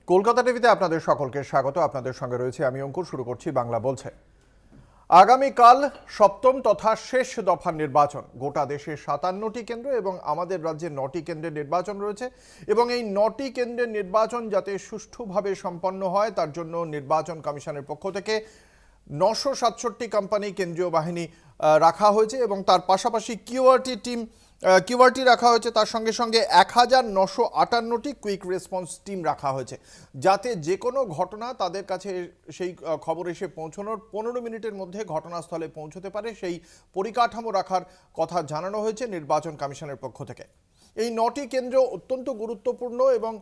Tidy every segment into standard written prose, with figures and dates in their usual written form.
কলকাতা টিভিতে আপনাদের সকলকে স্বাগত। আপনাদের সঙ্গে রয়েছে আমি অঙ্কুর। শুরু করছি বাংলা বলছে। আগামীকাল সপ্তম তথা শেষ দফার নির্বাচন। গোটা দেশে 57টি কেন্দ্র এবং আমাদের রাজ্যে 9টি কেন্দ্রের নির্বাচন রয়েছে এবং এই 9টি কেন্দ্রের নির্বাচন যাতে সুষ্ঠুভাবে সম্পন্ন হয় তার জন্য নির্বাচন কমিশনের পক্ষ থেকে 967 কোম্পানি কেন্দ্রীয় বাহিনী রাখা হয়েছে এবং তার পাশাপাশি কিউআরটি রাখা হয়েছে। তার সঙ্গে সঙ্গে 1958টি কুইক রেসপন্স টিম রাখা হয়েছে, যাতে যে কোনো ঘটনা তাদের কাছে সেই খবর এসে পৌঁছানোর 15 মিনিটের মধ্যে ঘটনাস্থলে পৌঁছতে পারে সেই পরিকাঠামো রাখার কথা জানানো হয়েছে নির্বাচন কমিশনের পক্ষ থেকে। এই 9টি কেন্দ্র অত্যন্ত গুরুত্বপূর্ণ এবং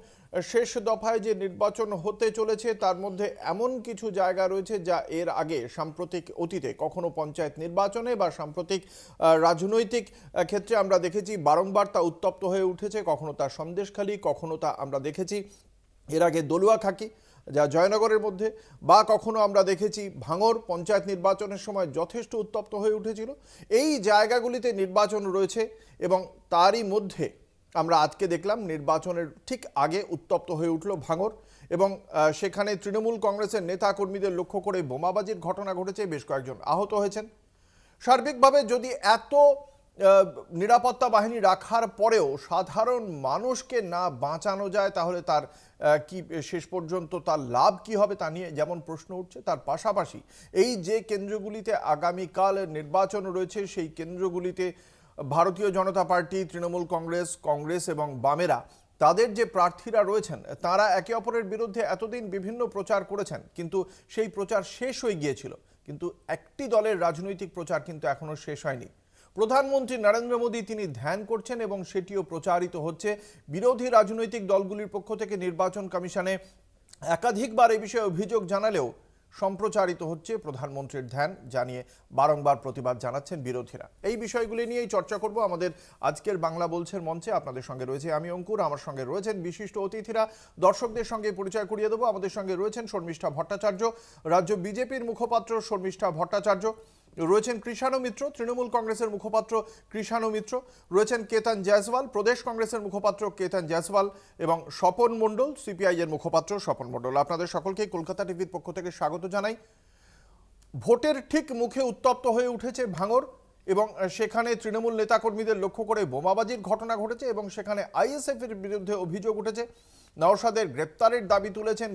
শেষ দফায় যে নির্বাচন হতে চলেছে তার মধ্যে এমন কিছু জায়গা রয়েছে যা এর আগে সাম্প্রতিক অতীতে কখনো পঞ্চায়েত নির্বাচনে বা সাম্প্রতিক রাজনৈতিক ক্ষেত্রে আমরা দেখেছি বারংবার তা উত্তপ্ত হয়ে উঠেছে। কখনো তা সন্দেশখালী, কখনো তা আমরা দেখেছি এর আগে দলুয়াখাকি যা জয়নগরের মধ্যে, বা কখনো আমরা দেখেছি ভাঙড় পঞ্চায়েত নির্বাচনের সময় যথেষ্ট উত্তপ্ত হয়ে উঠেছিল। এই জায়গাগুলিতে নির্বাচন রয়েছে এবং তারই মধ্যে আমরা আজকে দেখলাম নির্বাচনের ঠিক আগে উত্তপ্ত হয়ে উঠল ভাঙড় এবং সেখানে তৃণমূল কংগ্রেসের নেতা কর্মীদের লক্ষ্য করে বোমাবাজির ঘটনা ঘটেছে, বেশ কয়েকজন আহত হয়েছেন। সার্বিকভাবে যদি এত নিরাপত্তা বাহিনী রাখার পরেও সাধারণ মানুষকে না বাঁচানো যায় তাহলে তার কি শেষ পর্যন্ত তার লাভ কি হবে তা নিয়ে যেমন প্রশ্ন উঠছে, তার পাশাপাশি এই যে কেন্দ্রগুলিতে আগামীকাল নির্বাচন রয়েছে সেই কেন্দ্রগুলিতে ভারতীয় জনতা পার্টি, তৃণমূল কংগ্রেস এবং বামেরা তাদের যে প্রার্থীরা রয়েছেন তারা একে অপরের বিরুদ্ধে এতদিন বিভিন্ন প্রচার করেছেন, কিন্তু সেই প্রচার শেষ হয়ে গিয়েছিল। কিন্তু একটি দলের রাজনৈতিক প্রচার কিন্তু এখনো শেষ হয়নি। প্রধানমন্ত্রী নরেন্দ্র মোদী তিনি ধ্যান করছেন এবং সেটিও প্রচারিত হচ্ছে। বিরোধী রাজনৈতিক দলগুলির পক্ষ থেকে নির্বাচন কমিশনে একাধিকবার এই বিষয়ে অভিযোগ জানালেও সম্প্রচারিত হচ্ছে প্রধানমন্ত্রীর ধ্যান, জানিয়ে বারংবার প্রতিবাদ জানাচ্ছেন বিরোধীরা। এই বিষয়গুলি নিয়েই চর্চা করব আমাদের আজকের বাংলা বলছের মঞ্চে। আপনাদের সঙ্গে রয়েছে আমি অঙ্কুর, আমার সঙ্গে রয়েছেন বিশিষ্ট অতিথিরা। দর্শকদের সঙ্গে পরিচয় করিয়ে দেবো। আমাদের সঙ্গে রয়েছেন শর্মিষ্ঠা ভট্টাচার্য, রাজ্য বিজেপির মুখপাত্র শর্মিষ্ঠা ভট্টাচার্য, রয়েছেন কৃষাণু মিত্র, তৃণমূল কংগ্রেসের মুখপাত্র কৃষাণু মিত্র, রয়েছেন কেতন জয়সওয়াল, প্রদেশ কংগ্রেসের মুখপাত্র কেতন জয়সওয়াল এবং স্বপন মণ্ডল, সিপিআই এর মুখপাত্র স্বপন মণ্ডল। আপনাদের সকলকে কলকাতা টিভির পক্ষ থেকে স্বাগত জানাই। ভোটের ঠিক মুখে উত্তপ্ত হয়ে উঠেছে ভাঙড় এবং সেখানে তৃণমূল নেতাকর্মীদের লক্ষ্য করে বোমাবাজির ঘটনা ঘটেছে এবং সেখানে আইএসএফ এর বিরুদ্ধে অভিযোগ উঠেছে। নওশাদের গ্রেপ্তারের দাবি তুলেছেন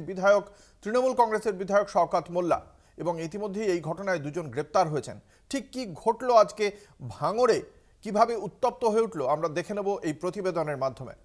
তৃণমূল কংগ্রেসের বিধায়ক শওকত মোল্লা এবং ইতিমধ্যেই এই ঘটনায় দুজন গ্রেপ্তার হয়েছেন। ঠিক কি ঘটলো আজকে ভাঙড়ে, কিভাবে উত্তপ্ত হয়ে উঠলো আমরা দেখে নেব এই প্রতিবেদনের মাধ্যমে।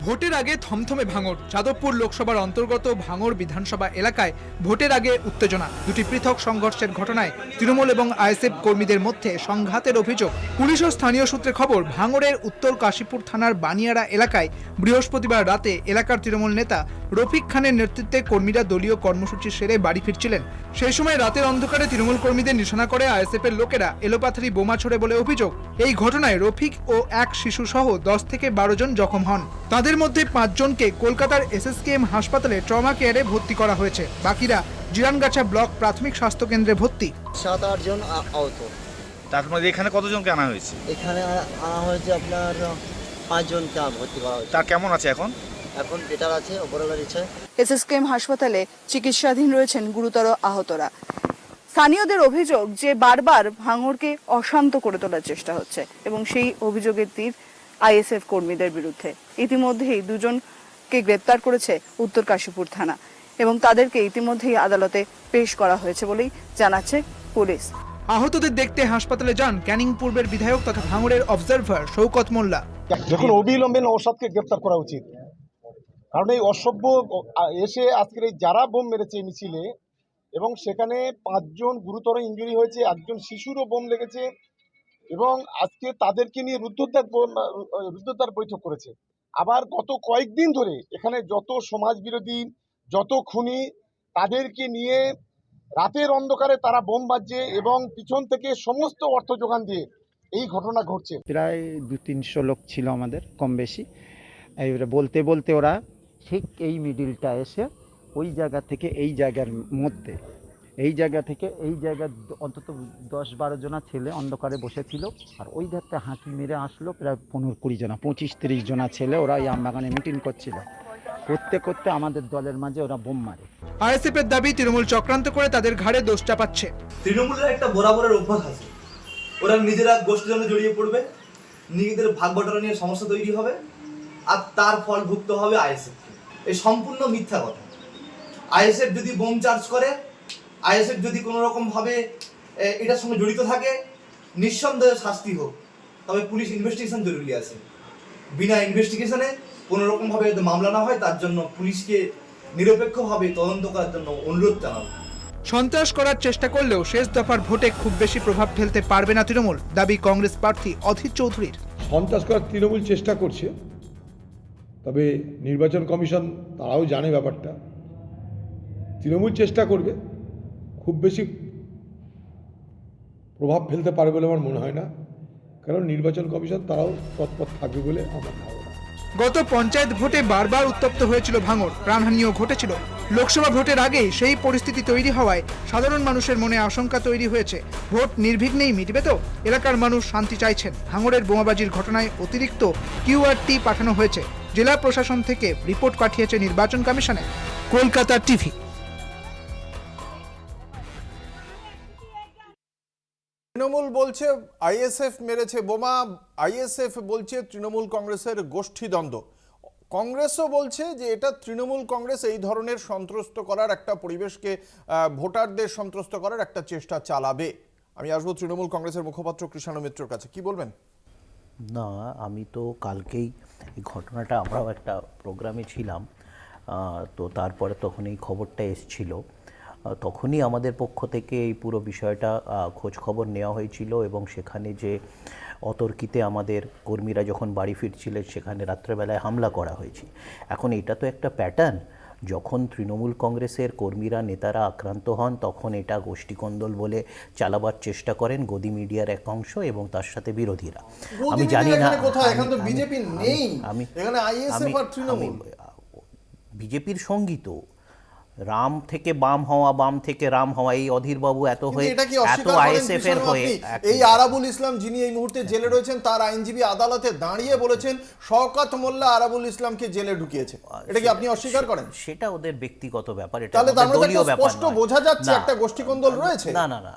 ভোটের আগে থমথমে ভাঙড়। যাদবপুর লোকসভার অন্তর্গত ভাঙড় বিধানসভা এলাকায় ভোটের আগে উত্তেজনা। দুটি পৃথক সংঘর্ষের ঘটনায় তৃণমূল এবং আইএসএফ কর্মীদের মধ্যে সংঘাতের অভিযোগ। পুলিশ ও স্থানীয় সূত্রে খবর, ভাঙড়ের উত্তর কাশীপুর থানার বানিয়ারা এলাকায় বৃহস্পতিবার রাতে এলাকার তৃণমূল নেতা রফিক খানের নেতৃত্বে কর্মীরা দলীয় কর্মসূচি সেরে বাড়ি ফিরছিলেন। সেই সময় রাতের অন্ধকারে তৃণমূল কর্মীদের নিশানা করে আইএসএফ এর লোকেরা এলোপাথারি বোমা ছোড়ে বলে অভিযোগ। এই ঘটনায় রফিক ও এক শিশু সহ 10 থেকে 12 জন জখম হন। তাদের মধ্যে 5 জনকে কলকাতার এসএসকেএম হাসপাতালে ট্রমা কেয়ারে ভর্তি করা হয়েছে। বাকিরা জিরানগাছা ব্লক প্রাথমিক স্বাস্থ্য কেন্দ্রে ভর্তি। 7-8 জন আহত। তার মধ্যে এখানে কতজনকে আনা হয়েছে? এখানে আনা হয়েছে আপনার 5 জনকে ভর্তি করা হয়েছে। তার কেমন আছে এখন? এখন বেটার আছে, ওপরওয়ালার ইচ্ছায়। এসএসকেএম হাসপাতালে চিকিৎসাধীন রয়েছেন গুরুতর আহতরা। স্থানীয়দের অভিযোগ যে বারবার ভাঙড়কে অশান্ত করে তোলার চেষ্টা হচ্ছে এবং সেই অভিযোগের তীর আইএসএফ কর্মীদের বিরুদ্ধে। ইতিমধ্যেই 2 জনকে গ্রেপ্তার করেছে উত্তর কাশীপুর থানা এবং তাদেরকে ইতিমধ্যেই আদালতে পেশ করা হয়েছে বলেই জানাচ্ছে পুলিশ। আহতদের দেখতে হাসপাতালে যান ক্যানিং পূর্বের বিধায়ক তথা ভাঙড়ের অবজারভার শওকত মোল্লা। দেখুন, অবিলম্বে নওশাদকে গ্রেপ্তার করা উচিত, কারণ এই অসভ্য এসে আজকের এই যারা বোম মেরেছে মিছিলে এবং সেখানে 5 জন গুরুতর ইনজুরি হয়েছে, একজন শিশুরও বোম লেগেছে এবং আজকে তাদেরকে নিয়ে রুদ্ধদ্বার বৈঠক করেছে। আবার গত কয়েকদিন ধরে এখানে যত সমাজ বিরোধী, যত খুনি, তাদেরকে নিয়ে রাতের অন্ধকারে তারা বোম বাজছে এবং পিছন থেকে সমস্ত অর্থ যোগান দিয়ে এই ঘটনা ঘটছে। প্রায় 200-300 লোক ছিল আমাদের, কম বেশি। এইবারে বলতে বলতে ওরা ঠিক এই মিডিলটা এসে ওই জায়গা থেকে এই জায়গার মধ্যে এই জায়গা থেকে এই জায়গায় অন্তত 10-12 জনা ছেলে অন্ধকারে বসেছিল, আর ওই ধারতে হাঁকি মেরে আসলো প্রায় 15-20 জনা, 25-30 জনা ছেলে, ওরা এই আমবাগানে মিটিং করছিল। করতে করতে আমাদের দলের মাঝে ওরা বোম মারে। আইএসএফ এর দাবি তৃণমূল চক্রান্ত করে তাদের ঘাড়ে দোষ চাপাচ্ছে। তৃণমূলের একটা বরাবরের অভ্যাস আছে, ওরা নিজেরা গোষ্ঠীদ্বন্দ্বে জড়িয়ে পড়বে, নিজেদের ভাগ বটরা নিয়ে সমস্যা তৈরি হবে, আর তার ফল ভুগতে হবে আইএসএফ। এই সম্পূর্ণ মিথ্যা কথা। আইএসএফ যদি বোম চার্জ করে, আইএসএফ যদি কোনো রকম ভাবে এটার সঙ্গে জড়িত থাকে, নিঃসন্দেহে শাস্তি হোক, তবে পুলিশ ইনভেস্টিগেশন জরুরি আছে। বিনা ইনভেস্টিগেশনে কোনো রকম ভাবে যাতে মামলা না হয়, তার জন্য পুলিশকে নিরপেক্ষভাবে তদন্ত করার জন্য অনুরোধ জানাবো। সন্ত্রাস করার চেষ্টা করলেও শেষ দফার ভোটে খুব বেশি প্রভাব ফেলতে পারবে না তৃণমূল, দাবি কংগ্রেস প্রার্থী অধীর চৌধুরীর। সন্ত্রাস করার তৃণমূল চেষ্টা করছে, তবে নির্বাচন কমিশন তারাও জানে ব্যাপারটা। তৃণমূল চেষ্টা করবে, খুব বেশি প্রভাব ফেলতে পারবে বলে আমার মনে হয় না, কারণ নির্বাচন কমিশন তারাও তৎপর থাকবে বলে আমার ধারণা। গত পঞ্চায়েত ভোটে বারবার উত্তপ্ত হয়েছিল ভাঙড়, প্রাণহানিও ঘটেছিল। লোকসভা ভোটের আগেই সেই পরিস্থিতি তৈরি হওয়ায় সাধারণ মানুষের মনে আশঙ্কা তৈরি হয়েছে, ভোট নির্বিঘ্নেই মিটবে তো? এলাকার মানুষ শান্তি চাইছেন। ভাঙড়ের বোমাবাজির ঘটনায় অতিরিক্ত কিউআরটি পাঠানো হয়েছে। জেলা প্রশাসন থেকে রিপোর্ট পাঠিয়েছে নির্বাচন কমিশনে। কলকাতা টিভি। তৃণমূল বলছে আইএসএফ মেরেছে বোমা, আইএসএফ বলছে তৃণমূল কংগ্রেসের গোষ্ঠীদ্বন্দ্ব, কংগ্রেসও বলছে যে এটা তৃণমূল কংগ্রেস এই ধরনের সন্ত্রস্ত করার একটা পরিবেশকে, ভোটারদের সন্ত্রস্ত করার একটা চেষ্টা চালাবে। আমি আসবো তৃণমূল কংগ্রেসের মুখপাত্র কৃষ্ণ মিত্রর কাছে, কি বলবেন? না, আমি তো কালকেই এই ঘটনাটা, আমরাও একটা প্রোগ্রামে ছিলাম, তো তারপরে তখন এই খবরটা এসছিল, তখনই আমাদের পক্ষ থেকে এই পুরো বিষয়টা খোঁজ খবর নেওয়া হয়েছিল, এবং সেখানে যে অতর্কিতে আমাদের কর্মীরা যখন বাড়ি ফিরছিলেন সেখানে রাত্রেবেলায় হামলা করা হয়েছে। এখন এটা তো একটা প্যাটার্ন, যখন তৃণমূল কংগ্রেসের কর্মীরা নেতারা আক্রান্ত হন তখন এটা গোষ্ঠীকন্দল বলে চালাবার চেষ্টা করেন গদি মিডিয়ার এক অংশ এবং তার সাথে বিরোধীরা। আমি জানি না, বিজেপির সঙ্গী তো রাম থেকে বাম হওয়া, বাম থেকে রাম হওয়া, এই অধীরবাবু এত হয়ে এত আইএসএফ এর হয়ে, এই আরাবুল ইসলাম যিনি এই মুহূর্তে জেলে রয়েছেন তার আইনজীবী আদালতে দাঁড়িয়ে বলেছেন শওকত মোল্লা আরাবুল ইসলামকে জেলে ঢুকিয়েছে, এটা কি আপনি অস্বীকার করেন? সেটা ওদের ব্যক্তিগত ব্যাপার, এটা দলীয় ব্যাপার, স্পষ্ট বোঝা যাচ্ছে একটা গোষ্ঠীকন্দল রয়েছে। না না না,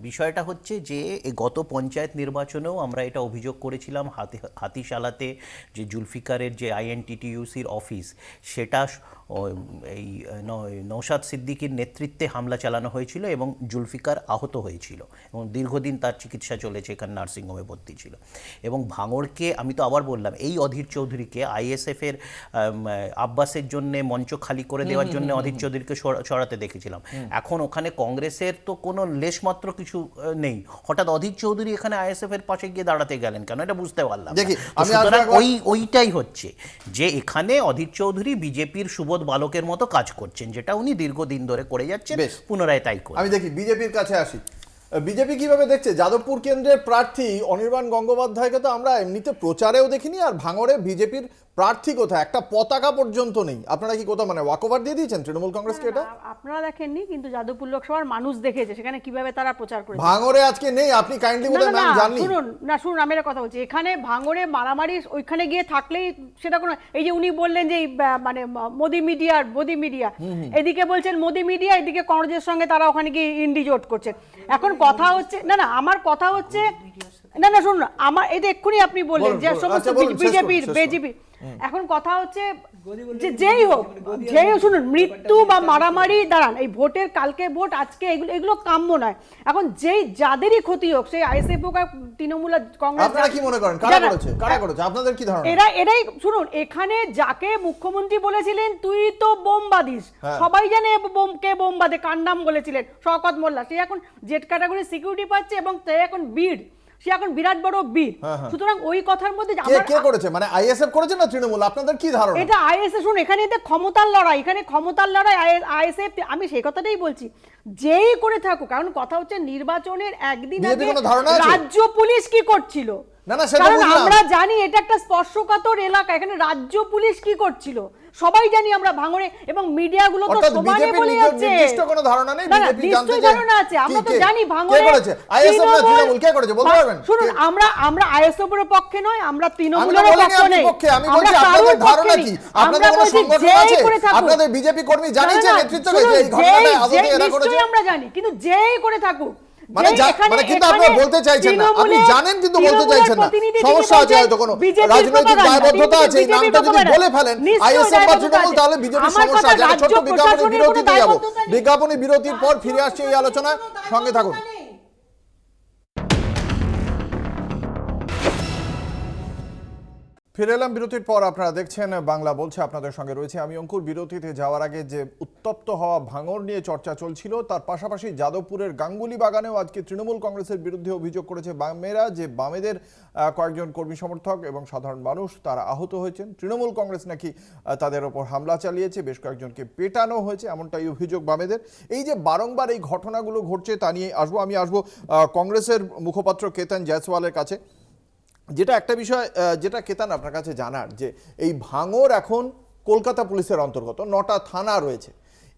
বিষয়টা হচ্ছে যে গত পঞ্চায়েত নির্বাচনেও আমরা এটা অভিযোগ করেছিলাম, হাতিশালাতে যে জুলফিকারের যে আইএনটিটিইউসির অফিস, সেটা এই নওশাদ সিদ্দিকীর নেতৃত্বে হামলা চালানো হয়েছিল এবং জুলফিকার আহত হয়েছিল এবং দীর্ঘদিন তার চিকিৎসা চলেছে, এখানে নার্সিংহোমে ভর্তি ছিল। এবং ভাঙড়কে, আমি তো আবার বললাম, এই অধীর চৌধুরীকে আইএসএফের আব্বাসের জন্য মঞ্চ খালি করে দেওয়ার জন্য অধীর চৌধুরীকে সরাতে দেখেছিলাম। এখন ওখানে কংগ্রেসের তো কোনো লেশমাত্র কিছু নেই, হঠাৎ অধীর চৌধুরী এখানে আইএসএফ এর পাশে গিয়ে দাঁড়াতে গেলেন কেন, এটা বুঝতে পারলাম। ওইটাই হচ্ছে যে এখানে অধীর চৌধুরী বিজেপির সুবোধ বালকের মতো কাজ করছেন, যেটা উনি দীর্ঘদিন ধরে করে যাচ্ছেন, পুনরায় তাই করে। আমি দেখি বিজেপির কাছে আসি, বিজেপি কিভাবে দেখছে? যাদবপুর কেন্দ্রের প্রার্থী অনির্বাণ গঙ্গোপাধ্যায়কে তো আমরা এমনিতে প্রচারেও দেখিনি, আর ভাঙড়ে বিজেপির প্রার্থী কোথায়, একটা পতাকা পর্যন্ত নেই। আপনারা কি কোথাও মানে ওয়াকওভার দিয়ে দিয়েছেন তৃণমূল কংগ্রেসকে? এটা আপনারা দেখেননি, কিন্তু যাদবপুর লোকসভার মানুষ দেখেছে সেখানে কিভাবে তারা প্রচার করেছে। ভাঙড়ে আজকে নেই, আপনি কাইন্ডলি বলেন ম্যাম জাননি। শুনুন আমি একটা কথা বলছি, এখানে ভাঙড়ে মারামারি ওইখানে গিয়ে থাকলেই সেটা কোনো, এই যে উনি বললেন যে মানে মোদি মিডিয়া, এদিকে বলছেন মোদি মিডিয়া, এদিকে কংগ্রেসের সঙ্গে তারা ওখানে গিয়ে ইন্ডি জোট করছেন। এখন কথা হচ্ছে, আমার কথা হচ্ছে, শুনুন, আমার এই যে এক্ষুনি আপনি বললেন যে সমস্ত বিজেপি, এখন কথা হচ্ছে যে যেই হোক শুনুন, মৃত্যু বা মারামারি, দাঁড়ান, এই ভোটের কালকে ভোট আজকে, এগুলো কাম্য নয়। এখন যেই যাদেরই ক্ষতি হোক, সেই আইএসএফ হোক, তৃণমূল, কংগ্রেস, আপনারা কি মনে করেন কারা করেছে? আপনাদের কি ধারণা? এরাই শুনুন, এখানে যাকে মুখ্যমন্ত্রী বলেছিলেন তুই তো বোম বাঁধিস, সবাই জানে কে বোম বাঁধে, কার নাম বলেছিলেন, শওকত মোল্লা, সে এখন জেড ক্যাটাগরি সিকিউরিটি পাচ্ছে এবং সে এখন সে এখন বিরাট বড় বীর। সুতরাং ওই কথার মধ্যে কে করেছে, মানে আইএসএফ করেছে না তৃণমূল? আপনাদের কি ধারণা? এটা আইএসএফ, শুনুন, এখানে ক্ষমতার লড়াই, আইএসএফ, আমি সেই কথাটাই বলছি, যেই করে থাকুক। কারণ কথা হচ্ছে নির্বাচনের একদিন আগে রাজ্য পুলিশ কি করছিল, কারণ আমরা জানি এটা একটা স্পর্শকাতর এলাকা, এখানে রাজ্য পুলিশ কি করছিল, সবাই জানি আমরা ভাঙড়ে, এবং মিডিয়াগুলো তো অর্থাৎ সমানে বিজেপি বলে যাচ্ছে। নির্দিষ্ট কোনো ধারণা নেই, না, না, বিজেপি জানতে নিশ্চয়ই চায় ধারণা আছে, আমরা তো কে জানি কে ভাঙড়ে করেছে, আইএসএফ না তৃণমূল, কে করেছে বলতে পারবেন? শুনুন, কে? আমরা আইএসএফ এর পক্ষে নয়, আমরা আমি তো তৃণমূলের বলিনি পক্ষে আপনি নেই, পক্ষে, আমি আমরা বলছি কারোর আপনাদের ধারণা পক্ষে কি? নেই। আপনাদের আমরা কোনো বলছি সংগঠন যেই আছে? করে থাকুক। আপনাদের বিজেপি কর্মী জানিয়েছে, না, না, নেতৃত্বকে শুনুন, যে এই ঘটনাটা যেই- আদতে এরা করেছে? নিশ্চয়ই আমরা জানি, কিন্তু যেই করে থাকুক, মানে যেই এখানে- মানে কিন্তু আপনারা এখানে বলতে চাইছেন না, আপনি তৃণমূলের- জানেন কিন্তু বলতে তৃণমূলের চাইছেন না। প্রতিনিধি তিনি সমস্যা আছে বলছেন হয়তো কোনো BJP র রাজনৈতিক propaganda, দায়বদ্ধতা আছে, এই BJP র নামটা যদি propaganda। বলে ফেলেন নিশ্চয়ই আইএসএফ বা দায়বদ্ধতা তৃণমূল, আছে। তাহলে বিজেপির আমার সমস্যা কথা, আছে। আমরা ছোট্ট রাজ্য বিজ্ঞাপনী প্রশাসনের বিরতিতে কোনো যাব, দায়বদ্ধতা নেই। বিজ্ঞাপনী বিরতির পর ফিরে আসছে এই আলোচনা, সঙ্গে থাকুন। ফিরে এলাম বিরতির পর, আপনারা দেখছেন বাংলা বলছে, আপনাদের সঙ্গে রয়েছে আমি অঙ্কুর। বিরতিতে যাওয়ার আগে যে উত্তপ্ত হওয়া ভাঙড় নিয়ে চর্চা চলছিল, তার পাশাপাশি যাদবপুরের গাঙ্গুলি বাগানেও আজকে তৃণমূল কংগ্রেসের বিরুদ্ধে অভিযোগ করেছে বামেরা, যে বামেদের কয়েকজন কর্মী সমর্থক এবং সাধারণ মানুষ তারা আহত হয়েছেন। তৃণমূল কংগ্রেস নাকি তাদের ওপর হামলা চালিয়েছে, বেশ কয়েকজনকে পেটানো হয়েছে, এমনটাই অভিযোগ বামেদের। এই যে বারংবার এই ঘটনাগুলো ঘটছে তা নিয়ে আমি আসবো কংগ্রেসের মুখপাত্র কেতন জয়সওয়ালের কাছে। যেটা একটা বিষয় যেটা কেতান আপনার কাছে জানার, যে এই ভাঙড় এখন কলকাতা পুলিশের অন্তর্গত, 9টা থানা রয়েছে।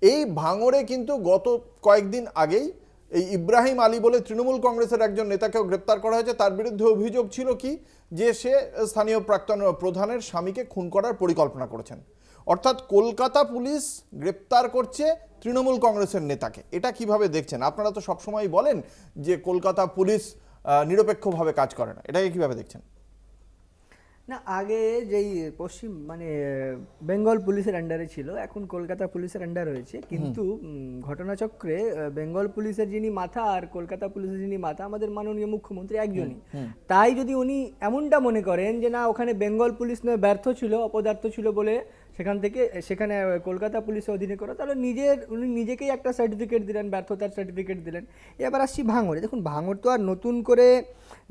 এই ভাঙড়ে কিন্তু গত কয়েকদিন আগেই এই ইব্রাহিম আলী বলে তৃণমূল কংগ্রেসের একজন নেতাকেও গ্রেপ্তার করা হয়েছে। তার বিরুদ্ধে অভিযোগ ছিল কি, যে সে স্থানীয় প্রাক্তন প্রধানের স্বামীকে খুন করার পরিকল্পনা করেছেন। অর্থাৎ কলকাতা পুলিশ গ্রেপ্তার করছে তৃণমূল কংগ্রেসের নেতাকে। এটা কিভাবে দেখছেন? আপনারা তো সবসময় বলেন যে কলকাতা পুলিশ নিরপেক্ষভাবে কাজ করে না, এটাকে কিভাবে দেখছেন? না, আগে যেই পশ্চিম মানে বেঙ্গল পুলিশের আন্ডারে ছিল, এখন কলকাতা পুলিশের আন্ডার হয়েছে, কিন্তু ঘটনাচক্রে বেঙ্গল পুলিশের যিনি মাথা আর কলকাতা পুলিশের যিনি মাথা আমাদের মাননীয় মুখ্যমন্ত্রী একজনই। তাই যদি উনি এমনটা মনে করেন যে না, ওখানে বেঙ্গল পুলিশ নয় ব্যর্থ ছিল, অপদার্থ ছিল বলে সেখানে কলকাতা পুলিশের অধীনে করা, তাহলে উনি নিজেকেই একটা সার্টিফিকেট দিলেন, ব্যর্থতার সার্টিফিকেট দিলেন। এবার আসছি ভাঙড়ে। দেখুন, ভাঙড় তো আর নতুন করে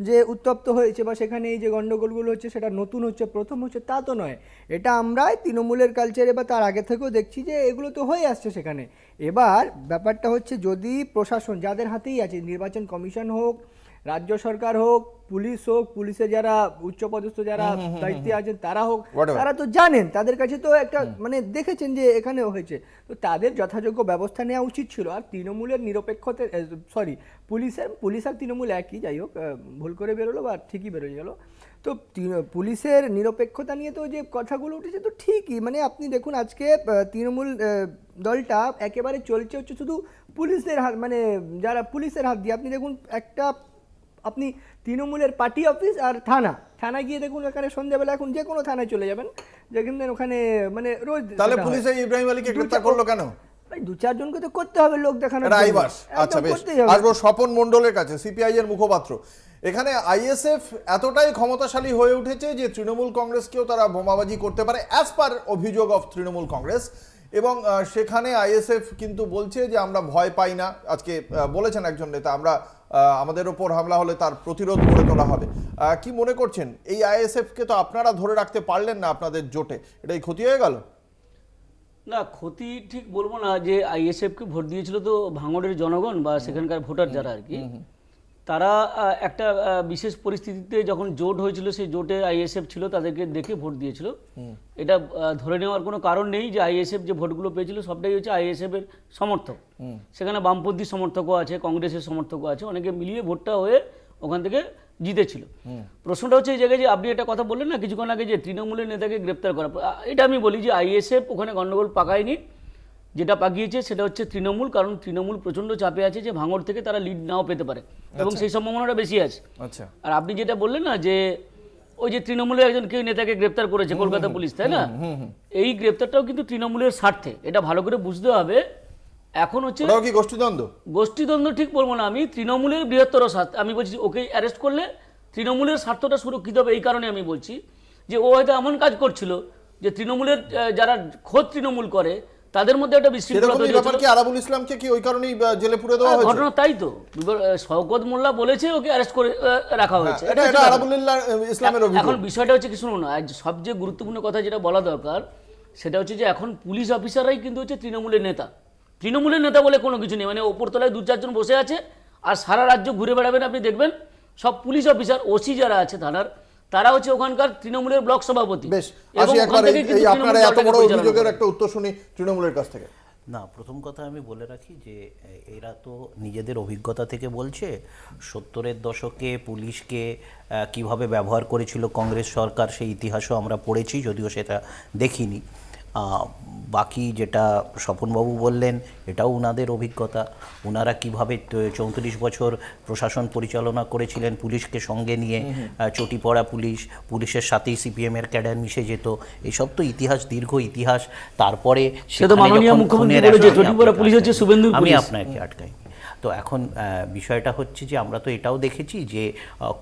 যে উত্তপ্ত হয়েছে বা সেখানে এই যে গণ্ডগোলগুলো হচ্ছে সেটা নতুন হচ্ছে, প্রথম হচ্ছে তা তো নয়। এটা আমরা তৃণমূলের কালচারে বা তার আগে থেকেও দেখছি যে এগুলো তো হয়ে আসছে সেখানে। এবার ব্যাপারটা হচ্ছে, যদি প্রশাসন যাদের হাতেই আছে, নির্বাচন কমিশন হোক, রাজ্য সরকার হোক, পুলিশ হোক, পুলিশের যারা উচ্চপদস্থ যারা দায়িত্বে আছেন তারা হোক, তারা তো জানেন, তাদের কাছে তো একটা মানে দেখেছেন যে এখানেও হয়েছে, তো তাদের যথাযোগ্য ব্যবস্থা নেওয়া উচিত ছিল। আর তৃণমূলের নিরপেক্ষতা, পুলিশ আর তৃণমূল একই, যাই হোক, ভুল করে বেরোলো বা ঠিকই বেরোয় গেল। তো পুলিশের নিরপেক্ষতা নিয়ে তো যে কথাগুলো উঠেছে তো ঠিকই, মানে আপনি দেখুন আজকে তৃণমূল দলটা একেবারে চলছে হচ্ছে শুধু পুলিশের হাত, মানে যারা পুলিশের হাত দিয়ে। আপনি দেখুন আপনি তৃণমূলের পার্টি অফিস আর থানায় গিয়ে দেখুন, এখানে সন্ধ্যাবেলা এখন যে কোনো থানায় চলে যাবেন, যেখানে ওখানে মানে রোজ। তাহলে পুলিশ এই ইব্রাহিম আলীকে গ্রেফতার করলো কেন? ভাই, 2-4 জনকে তো করতে হবে লোক দেখানোর এটা জন্য। আইবাস। আচ্ছা, বেশ, আসবো স্বপন মণ্ডলের কাছে, সিপিআই এর মুখপাত্র। এখানে আইএসএফ এতটাই ক্ষমতাশালী হয়ে উঠেছে যে তৃণমূল কংগ্রেসকেও তারা বোমাবাজি করতে পারে, অ্যাজ পার অভিযোগ অফ তৃণমূল কংগ্রেস। এবং সেখানে আইএসএফ কিন্তু বলছে যে আমরা ভয় পাই না। আজকে বলেছেন একজন নেতা, আমরা আমাদের ওপর হামলা হলে তার প্রতিরোধ গড়ে তোলা হবে। কি মনে করছেন, এই আইএসএফকে তো আপনারা ধরে রাখতে পারলেন না আপনাদের জোটে, এটাই ক্ষতি হয়ে গেল? না, ক্ষতি ঠিক বলবো না। যে আইএসএফকে ভোট দিয়েছিল তো ভাঙড়ের জনগণ বা সেখানকার ভোটার যারা আর কি, তারা একটা বিশেষ পরিস্থিতিতে যখন জোট হয়েছিল, সেই জোটে আইএসএফ ছিল, তাদেরকে দেখে ভোট দিয়েছিল। এটা ধরে নেওয়ার কোনো কারণ নেই যে আইএসএফ যে ভোটগুলো পেয়েছিল সবটাই হচ্ছে আইএসএফ এর সমর্থক। সেখানে বামপন্থী সমর্থকও আছে, কংগ্রেসের সমর্থকও আছে, অনেকে মিলিয়ে ভোটটা হয়ে ওখান থেকে জিতেছিল। প্রশ্নটা হচ্ছে এই জায়গায় যে আপনি একটা কথা বললেন না কিছুক্ষণ আগে, যে তৃণমূলের নেতাকে গ্রেপ্তার করা, এটা আমি বলি যে আইএসএফ ওখানে গণ্ডগোল পাকায়নি। যেটা পাকিয়েছে সেটা হচ্ছে তৃণমূল, কারণ তৃণমূল প্রচণ্ড চাপে আছে যে ভাঙড় থেকে তারা লিড নাও পেতে পারে, এবং সেই সম্ভাবনাটা বেশি আছে। আর আপনি যেটা বললেন না যে ওই যে তৃণমূলের একজন কেউ নেতাকে গ্রেপ্তার করেছে কলকাতা পুলিশ, তাই না, এই গ্রেপ্তারটাও কিন্তু তৃণমূলের স্বার্থে, এটা ভালো করে বুঝতে হবে। এখন হচ্ছে গোষ্ঠীদ্বন্দ্ব ঠিক বলবো না আমি, তৃণমূলের বৃহত্তর স্বার্থ আমি বলছি। ওকে অ্যারেস্ট করলে তৃণমূলের স্বার্থটা সুরক্ষিত হবে, এই কারণে আমি বলছি যে ও হয়তো এমন কাজ করছিল যে তৃণমূলের যারা খোদ তৃণমূল করে তাদের মধ্যে একটা বিশৃঙ্খলা তৈরি হয়েছিল। কি আরাবুল ইসলামকে কি ওই কারণেই জেলে পুরে দেওয়া হয়েছে? ঘটনা তাই তো, শওকত মোল্লা বলেছে ওকে অ্যারেস্ট করে রাখা হয়েছে। এটা আরাবুল ইসলামের অভিযোগ। এখন বিষয়টা হচ্ছে কি, শুনুন, সবচেয়ে গুরুত্বপূর্ণ কথা যেটা বলা দরকার সেটা হচ্ছে যে এখন পুলিশ অফিসাররাই কিন্তু হচ্ছে তৃণমূলের নেতা। তৃণমূলের নেতা বলে কোনো কিছু নেই, মানে ওপরতলায় 2-4 জন বসে আছে আর সারা রাজ্য ঘুরে বেড়াবেন, আপনি দেখবেন সব পুলিশ অফিসার, ওসি যারা আছে থানার, তারা হচ্ছে ওখানকার তৃণমূলের ব্লক সভাপতি বেশ, এবং আসি ওখান একবার থেকেই কিন্তু এই আপনারা তৃণমূল এত দলটাকে বড় পরিচালনা অভিযোগের করে। একটা উত্তর শুনি তৃণমূলের কাছ থেকে। না, প্রথম কথা আমি বলে রাখি যে এরা তো নিজেদের অভিজ্ঞতা থেকে বলছে 70-এর দশকে পুলিশকে কিভাবে ব্যবহার করেছিল কংগ্রেস সরকার, সেই ইতিহাসও আমরা পড়েছি, যদিও সেটা দেখিনি। বাকি যেটা স্বপনবাবু বললেন এটাও ওনাদের অভিজ্ঞতা, ওনারা কীভাবে 34 বছর প্রশাসন পরিচালনা করেছিলেন পুলিশকে সঙ্গে নিয়ে, চটি পড়া পুলিশের সাথেই সিপিএমের ক্যাডার মিশে যেত, এসব তো ইতিহাস, দীর্ঘ ইতিহাস। তারপরে সে তো মাননীয় মুখ্যমন্ত্রী বলেছে চটি পড়া পুলিশ হচ্ছে শুভেন্দুর আমি পুলিশ। আপনাকে আটকাই। তো এখন বিষয়টা হচ্ছে যে আমরা তো এটাও দেখেছি যে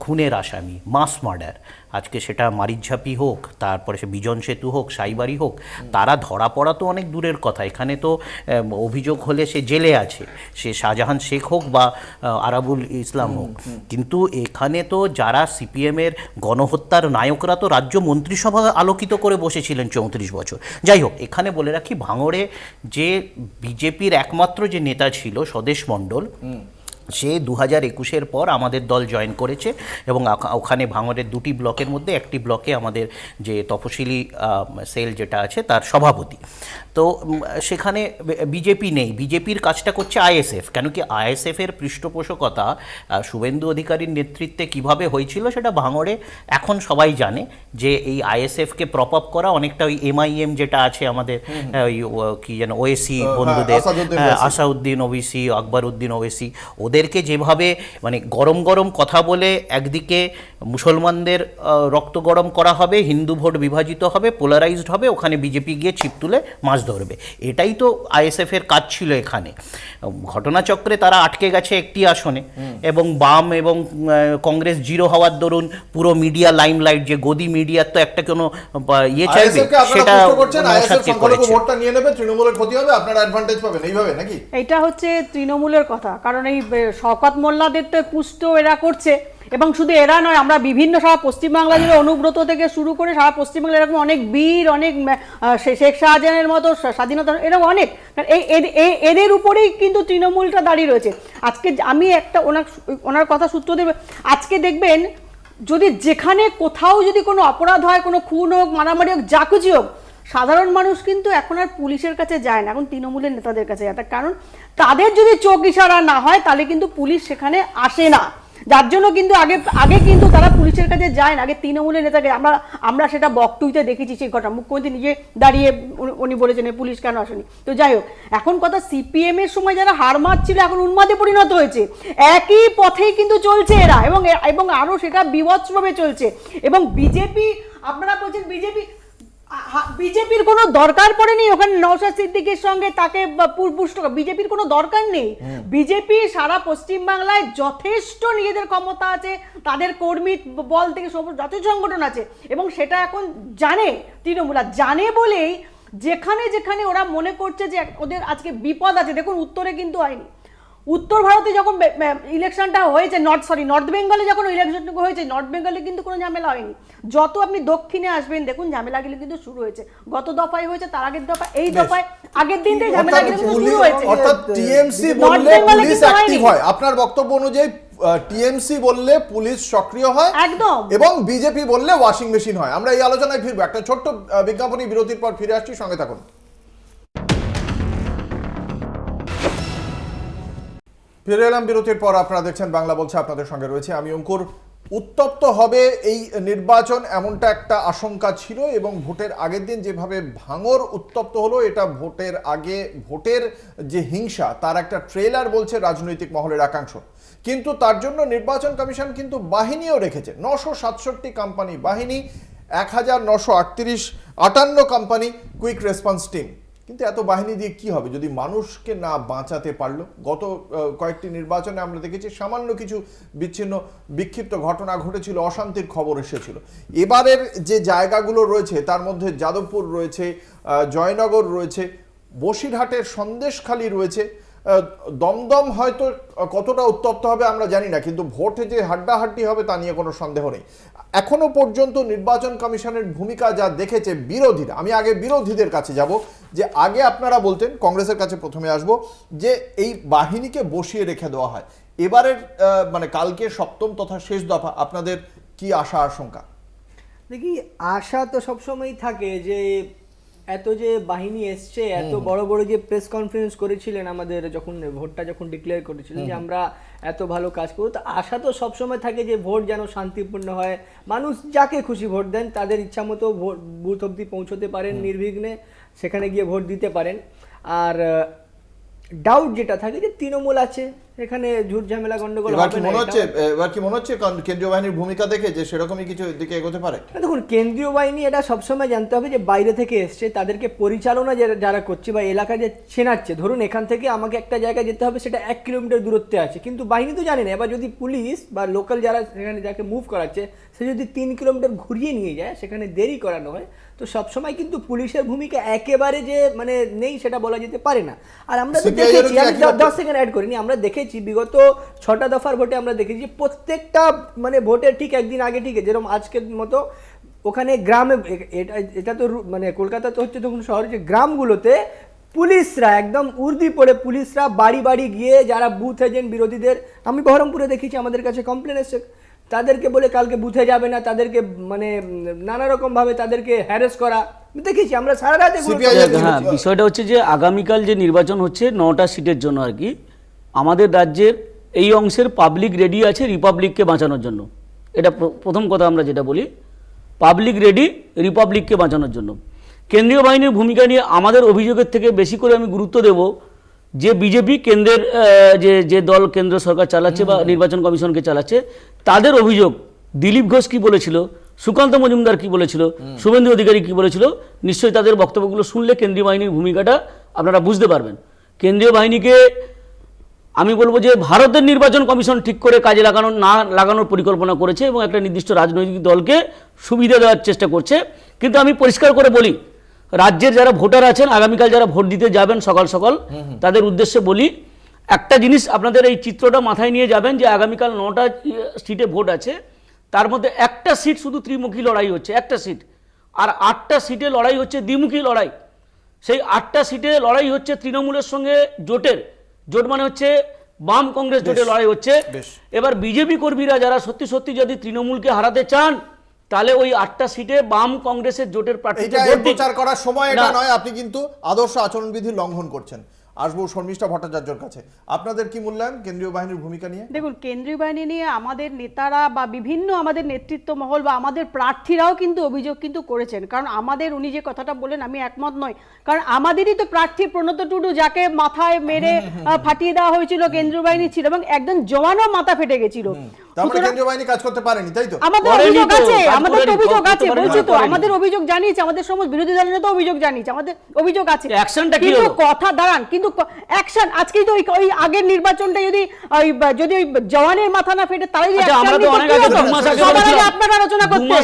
খুনের আসামি, মাস মার্ডার, আজকে সেটা মারিচঝাপি হোক, তারপরে সে বিজন সেতু হোক, সাইবারি হোক, তারা ধরা পড়া তো অনেক দূরের কথা, এখানে তো অভিযোগ হলে সে জেলে আছে, সে শাহজাহান শেখ হোক বা আরাবুল ইসলাম হোক। কিন্তু এখানে তো যারা সিপিএমের গণহত্যার নায়করা তো রাজ্য মন্ত্রিসভা আলোকিত করে বসেছিলেন 34 বছর। যাই হোক, এখানে বলে রাখি ভাঙড়ে যে বিজেপির একমাত্র যে নেতা ছিল স্বদেশ মণ্ডল, সে 2021-এর পর আমাদের দল জয়েন করেছে এবং ওখানে ভাঙড়ের 2টি ব্লকের মধ্যে একটি ব্লকে আমাদের যে তপশিলি সেল যেটা আছে তার সভাপতি। তো সেখানে বিজেপি নেই, বিজেপির কাজটা করছে আইএসএফ। কেন কি আইএসএফের পৃষ্ঠপোষকতা শুভেন্দু অধিকারীর নেতৃত্বে কিভাবে হয়েছিল সেটা ভাঙড়ে এখন সবাই জানে, যে এই আইএসএফকে প্রপ আপ করা অনেকটা ওই এমআইএম যেটা আছে আমাদের ওই কি যেন ওএসি বন্ধুদের, আসাউদ্দিন ওবিসি, আকবরউদ্দিন ওবিসি, ওদেরকে যেভাবে মানে গরম গরম কথা বলে একদিকে মুসলমানদের রক্ত গরম করা হবে, হিন্দু ভোট বিভাজিত হবে, পোলারাইজড হবে, ওখানে বিজেপি গিয়ে ছিপ তুলে মাছ ধরবে, এটাই তো আইএসএফের কাজ ছিল এখানে। ঘটনাচক্রে তারা আটকে গেছে একটি আসনে এবং বাম এবং কংগ্রেস জিরো হওয়ার দরুন পুরো মিডিয়া লাইমলাইট, যে গদি মিডিয়ার তো একটা কোনো ইয়ে চাইবে, সেটা ভোটটা নিয়ে নেবে, তৃণমূলের ক্ষতি হবে, আপনারা অ্যাডভান্টেজ পাবেন, এইভাবে নাকি? এটা হচ্ছে তৃণমূলের কথা, কারণ এই শওকত মোল্লাদের তো পুষ্ট এরা করছে, এবং শুধু এরা নয়, আমরা বিভিন্ন সারা পশ্চিমবাংলা জুড়ে অনুব্রত থেকে শুরু করে সারা পশ্চিমবাংলা এরকম অনেক বীর, অনেক শেখ শাহজাহানের মতো স্বাধীনতা, এরকম অনেক, এদের উপরেই কিন্তু তৃণমূলটা দাঁড়িয়ে রয়েছে। আজকে আমি একটা ওনার কথা সূত্র দেবে, আজকে দেখবেন যদি যেখানে কোথাও যদি কোনো অপরাধ হয়, কোনো খুন হোক, মারামারি হোক, যা কিছু হোক, সাধারণ মানুষ কিন্তু এখন আর পুলিশের কাছে যায় না, এখন তৃণমূলের নেতাদের কাছে যায়। তার কারণ তাদের যদি চোখ ইশারা না হয় তাহলে কিন্তু পুলিশ সেখানে আসে না, যার জন্য কিন্তু আগে কিন্তু তারা পুলিশের কাছে যায় না, আগে তৃণমূলের নেতাকে আমরা সেটা বকটুইতে দেখেছি সেই ঘটনা, মুখ্যমন্ত্রী নিজে দাঁড়িয়ে উনি বলেছেন পুলিশ কেন আসেনি। তো যাই হোক, এখন কথা সিপিএম এর সময় যারা হার মারছিল এখন উন্মাদে পরিণত হয়েছে, একই পথেই কিন্তু চলছে এরা, এবং আরো সেটা বিভৎসভাবে চলছে। এবং বিজেপি, আপনারা বলছেন বিজেপির কোনো দরকার পড়েনি ওখানে নওশাদ সিদ্দিকীর সঙ্গে তাকে পুষ্ট, বিজেপির কোনো দরকার নেই। বিজেপি সারা পশ্চিমবাংলায় যথেষ্ট নিজেদের ক্ষমতা আছে, তাদের কর্মী বল থেকে যথেষ্ট সংগঠন আছে, এবং সেটা এখন জানে তৃণমূল, জানে বলেই যেখানে যেখানে ওরা মনে করছে যে ওদের আজকে বিপদ আছে, দেখুন উত্তরে কিন্তু হয়নি, উত্তর ভারতে যখন ইলেকশনটা হয়েছে, নর্থ বেঙ্গলে যখন ইলেকশনটা হয়েছে, নর্থ বেঙ্গলে কিন্তু কোনো ঝামেলা হয়নি। যত আপনি দক্ষিণে আসবেন দেখুন ঝামেলাগুলো কিন্তু শুরু হয়েছে, গত দফায় হয়েছে, তার আগের দফায়, এই দফায় আগের দিন থেকে ঝামেলাগুলো শুরু হয়েছে। অর্থাৎ টিএমসি বললে পুলিশ অ্যাক্টিভ হয়, আপনার বক্তব্য অনুযায়ী টিএমসি বললে পুলিশ সক্রিয় হয় একদম, এবং বিজেপি বললে ওয়াশিং মেশিন হয়। আমরা এই আলোচনায় ফিরবো, একটা ছোট্ট বিজ্ঞাপনী বিরতির পর ফিরে আসছি, সঙ্গে থাকুন। ফিরে এলাম বিরতির পর, আপনারা দেখছেন বাংলা বলছে, আপনাদের সঙ্গে রয়েছে আমি অঙ্কুর। উত্তপ্ত হবে এই নির্বাচন এমনটা একটা আশঙ্কা ছিল, এবং ভোটের আগের দিন যেভাবে ভাঙড় উত্তপ্ত হলো, এটা ভোটের আগে ভোটের যে হিংসা তার একটা ট্রেলার বলছে রাজনৈতিক মহলের একাংশ। কিন্তু তার জন্য নির্বাচন কমিশন কিন্তু বাহিনীও রেখেছে, 967 কোম্পানি বাহিনী, 1958 কোম্পানি কুইক রেসপন্স টিম। কিন্তু এত বাহিনী দিয়ে কি হবে যদি মানুষকে না বাঁচাতে পারলো? গত কয়েকটি নির্বাচনে আমরা দেখেছি সামান্য কিছু বিচ্ছিন্ন বিক্ষিপ্ত ঘটনা ঘটেছিল, অশান্তির খবর এসেছিল। এবারের যে জায়গাগুলো রয়েছে তার মধ্যে যাদবপুর রয়েছে, জয়নগর রয়েছে, বসিরহাটের সন্দেশখালী রয়েছে, দমদম হয়তো কতটা উত্তপ্ত হবে আমরা জানি না, কিন্তু ভোটে যে হাড্ডাহাড্ডি হবে তা নিয়ে কোনো সন্দেহ নেই। এখনো পর্যন্ত নির্বাচন কমিশনের ভূমিকা যা দেখেছে বিরোধীরা, আমি আগে বিরোধীদের কাছে যাব, যে আগে আপনারা বলতেন, কংগ্রেসের কাছে প্রথমে আসব, যে এই বাহিনীকে বসিয়ে রেখে দেওয়া হয়। এবারের মানে কালকে সপ্তম তথা শেষ দফা, আপনাদের কি আশা আশঙ্কা? দেখি আশা তো সবসময়ই থাকে যে এত যে বাহিনী এসছে, এত বড় বড় যে প্রেস কনফারেন্স করেছিলেন আমাদের যখন ভোটটা যখন ডিক্লেয়ার করেছিলেন যে আমরা এত ভালো কাজ করব, তো আশা তো সবসময় থাকে যে ভোট যেন শান্তিপূর্ণ হয়, মানুষ যাকে খুশি ভোট দেন, তাদের ইচ্ছা মতো বুথ অবধি পৌঁছতে পারেন নির্বিঘ্নে, সেখানে গিয়ে ভোট দিতে পারেন। আর ডাউট যেটা থাকে যে তৃণমূল আছে, এখানে ঝুট ঝামেলা গন্ডগোল এবার হবে কি না, মনে হচ্ছে এটাও- এবার কি মনে হচ্ছে কেন্দ্রীয় বাহিনীর ভূমিকা দেখে যে সেরকমই কিছু দিকে এগোতে পারে? দেখুন, কেন্দ্রীয় বাহিনী এটা সবসময় জানতে হবে যে বাইরে থেকে এসছে, তাদেরকে পরিচালনা যারা করছে বা এলাকা যে চেনাচ্ছে, ধরুন এখান থেকে আমাকে একটা জায়গায় যেতে হবে, সেটা 1 কিলোমিটার দূরত্বে আছে, কিন্তু বাহিনী তো জানে না। এবার যদি পুলিশ বা লোকাল যারা সেখানে যাকে মুভ করাচ্ছে, সে যদি 3 কিলোমিটার ঘুরিয়ে নিয়ে যায়, সেখানে দেরি করানো হয়, তো সবসময় কিন্তু পুলিশের ভূমিকা একেবারে যে মানে নেই সেটা বলা যেতে পারে না। আর আমরা তো CPI দেখেছি, এরও কি আমি একই 10 সেকেন্ড অ্যাড করিনি, আমরা দেখেছি বিগত 6টা দফার ভোটে আমরা দেখেছি যে প্রত্যেকটা মানে ভোটের ঠিক একদিন আগে, ঠিক যেরকম আজকের মতো ওখানে গ্রামে, এটা তো মানে কলকাতা তো হচ্ছে তখন শহরে, যে গ্রামগুলোতে পুলিশরা একদম উর্দি পড়ে পুলিশরা বাড়ি বাড়ি গিয়ে যারা বুথ এজেন্ট বিরোধীদের, আমি বহরমপুরে দেখেছি, আমাদের কাছে কমপ্লেন এসছে, তাদেরকে বলে কালকে বুথে যাবে না, তাদেরকে মানে নানা রকম ভাবে তাদেরকে হ্যারাস করা দেখেছি আমরা সারা রাত এগুলো। হ্যাঁ, বিষয়টা হচ্ছে যে আগামীকাল যে নির্বাচন হচ্ছে 9টা সিটের জন্য আর কি, আমাদের রাজ্যের এই অংশের পাবলিক রেডি আছে রিপাবলিককে বাঁচানোর জন্য। এটা প্রথম কথা আমরা যেটা বলি, পাবলিক রেডি রিপাবলিককে বাঁচানোর জন্য। কেন্দ্রীয় বাহিনীর ভূমিকা নিয়ে আমাদের অভিযোগের থেকে বেশি করে আমি গুরুত্ব দেব যে বিজেপি কেন্দ্রের যে দল কেন্দ্র সরকার চালাচ্ছে বা নির্বাচন কমিশনকে চালাচ্ছে, তাদের অভিযোগ দিলীপ ঘোষ কি বলেছিল, সুকান্ত মজুমদার কি বলেছিল, শুভেন্দু অধিকারী কি বলেছিল, নিশ্চয়ই তাদের বক্তব্যগুলো শুনলে কেন্দ্রীয় বাহিনীর ভূমিকাটা আপনারা বুঝতে পারবেন। কেন্দ্রীয় বাহিনীকে আমি বলবো যে ভারতের নির্বাচন কমিশন ঠিক করে কাজে লাগানোর পরিকল্পনা করেছে এবং একটা নির্দিষ্ট রাজনৈতিক দলকে সুবিধা দেওয়ার চেষ্টা করছে। কিন্তু আমি পরিষ্কার করে বলি, রাজ্যের যারা ভোটার আছেন, আগামীকাল যারা ভোট দিতে যাবেন সকাল সকাল, তাদের উদ্দেশ্যে বলি একটা জিনিস, আপনাদের এই চিত্রটা মাথায় নিয়ে যাবেন যে আগামীকাল 9টা সিটে ভোট আছে, তার মধ্যে একটা সিট শুধু ত্রিমুখী লড়াই হচ্ছে, একটা সিট, আর 8টা সিটে লড়াই হচ্ছে দ্বিমুখী লড়াই। সেই 8টা সিটে লড়াই হচ্ছে তৃণমূলের সঙ্গে জোট মানে হচ্ছে বাম কংগ্রেস জোটে লড়াই হচ্ছে। এবার বিজেপি কর্মীরা যারা সত্যি সত্যি যদি তৃণমূলকে হারাতে চান, তাহলে ওই 8টা সিটে বাম কংগ্রেসের জোটের প্রার্থীকে ভোট দিন। প্রচার করার সময় এটা নয়, আপনি কিন্তু আদর্শ আচরণবিধি লঙ্ঘন করছেন। আসবো শর্মিষ্ঠা ভট্টাচার্যের কাছে, আপনাদের কি মূল্যায়ন কেন্দ্রীয় বাহিনীর ভূমিকা নিয়ে? দেখুন, কেন্দ্রীয় বাহিনী নিয়ে আমাদের নেতারা বা বিভিন্ন আমাদের নেতৃত্ব মহল বা আমাদের প্রার্থীরাও কিন্তু অভিযোগ কিন্তু করেছেন। কারণ আমাদের, উনি যে কথাটা বলেন আমি একমত নই, কারণ আমাদেরই তো প্রার্থী প্রণত টুডু, যাকে মাথায় মেরে ফাটিয়ে দেওয়া হয়েছিল, কেন্দ্রীয় বাহিনী ছিল এবং একজন জওয়ানও মাথা ফেটে গেছিল। তারপরে কেন্দ্রীয় বাহিনী কাজ করতে পারেনি, তাই তো? আমাদের অভিযোগ আছে, আমাদের তো অভিযোগ আছে, বলছি তো আমাদের অভিযোগ জানিয়েছে, আমাদের সমস্ত বিরোধী দলের তো অভিযোগ জানিয়েছে, আমাদের অভিযোগ আছে। কিন্তু কথা দাঁড়ান, কিন্তু অ্যাকশন আজকেই তো ওই আগের নির্বাচনটা যদি ওই জওয়ানের মাথা না ফেটে তারাই আপনারা আলোচনা করতেন,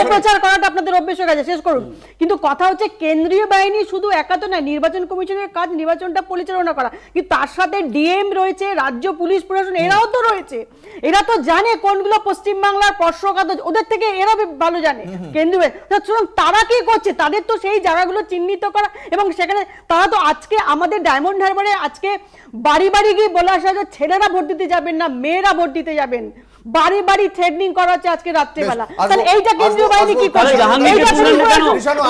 অপপ্রচার করাটা আপনাদের অভ্যেস হয়ে গেছে, শেষ করুন। কিন্তু কথা হচ্ছে কেন্দ্রীয় বাহিনী শুধু একা তো না, নির্বাচন কমিশনের কাজ নির্বাচনটা পরিচালনা করা, কিন্তু তার সাথে ডিএম রয়েছে, রাজ্য পুলিশ প্রশাসন, এরাও তো রয়েছে, এরা তো জানে কোনগুলো পশ্চিমবাংলার স্পর্শকাতর, ওদের থেকে এরা ভালো জানে কেন্দ্রীয়। সুতরাং তারা কি করছে, তাদের তো সেই জায়গাগুলো চিহ্নিত করা, এবং সেখানে তারা তো আজকে আমাদের ডায়মন্ড হারবারে আজকে বাড়ি বাড়ি গিয়ে বলে আসা যে ছেলেরা ভোট দিতে যাবেন না, মেয়েরা ভোট দিতে যাবেন, বাড়ি বাড়ি থ্রেটনিং করা হচ্ছে আজকে রাত্রিবেলা। তাহলে এইটা কেন্দ্রীয় বাহিনী কি করছে?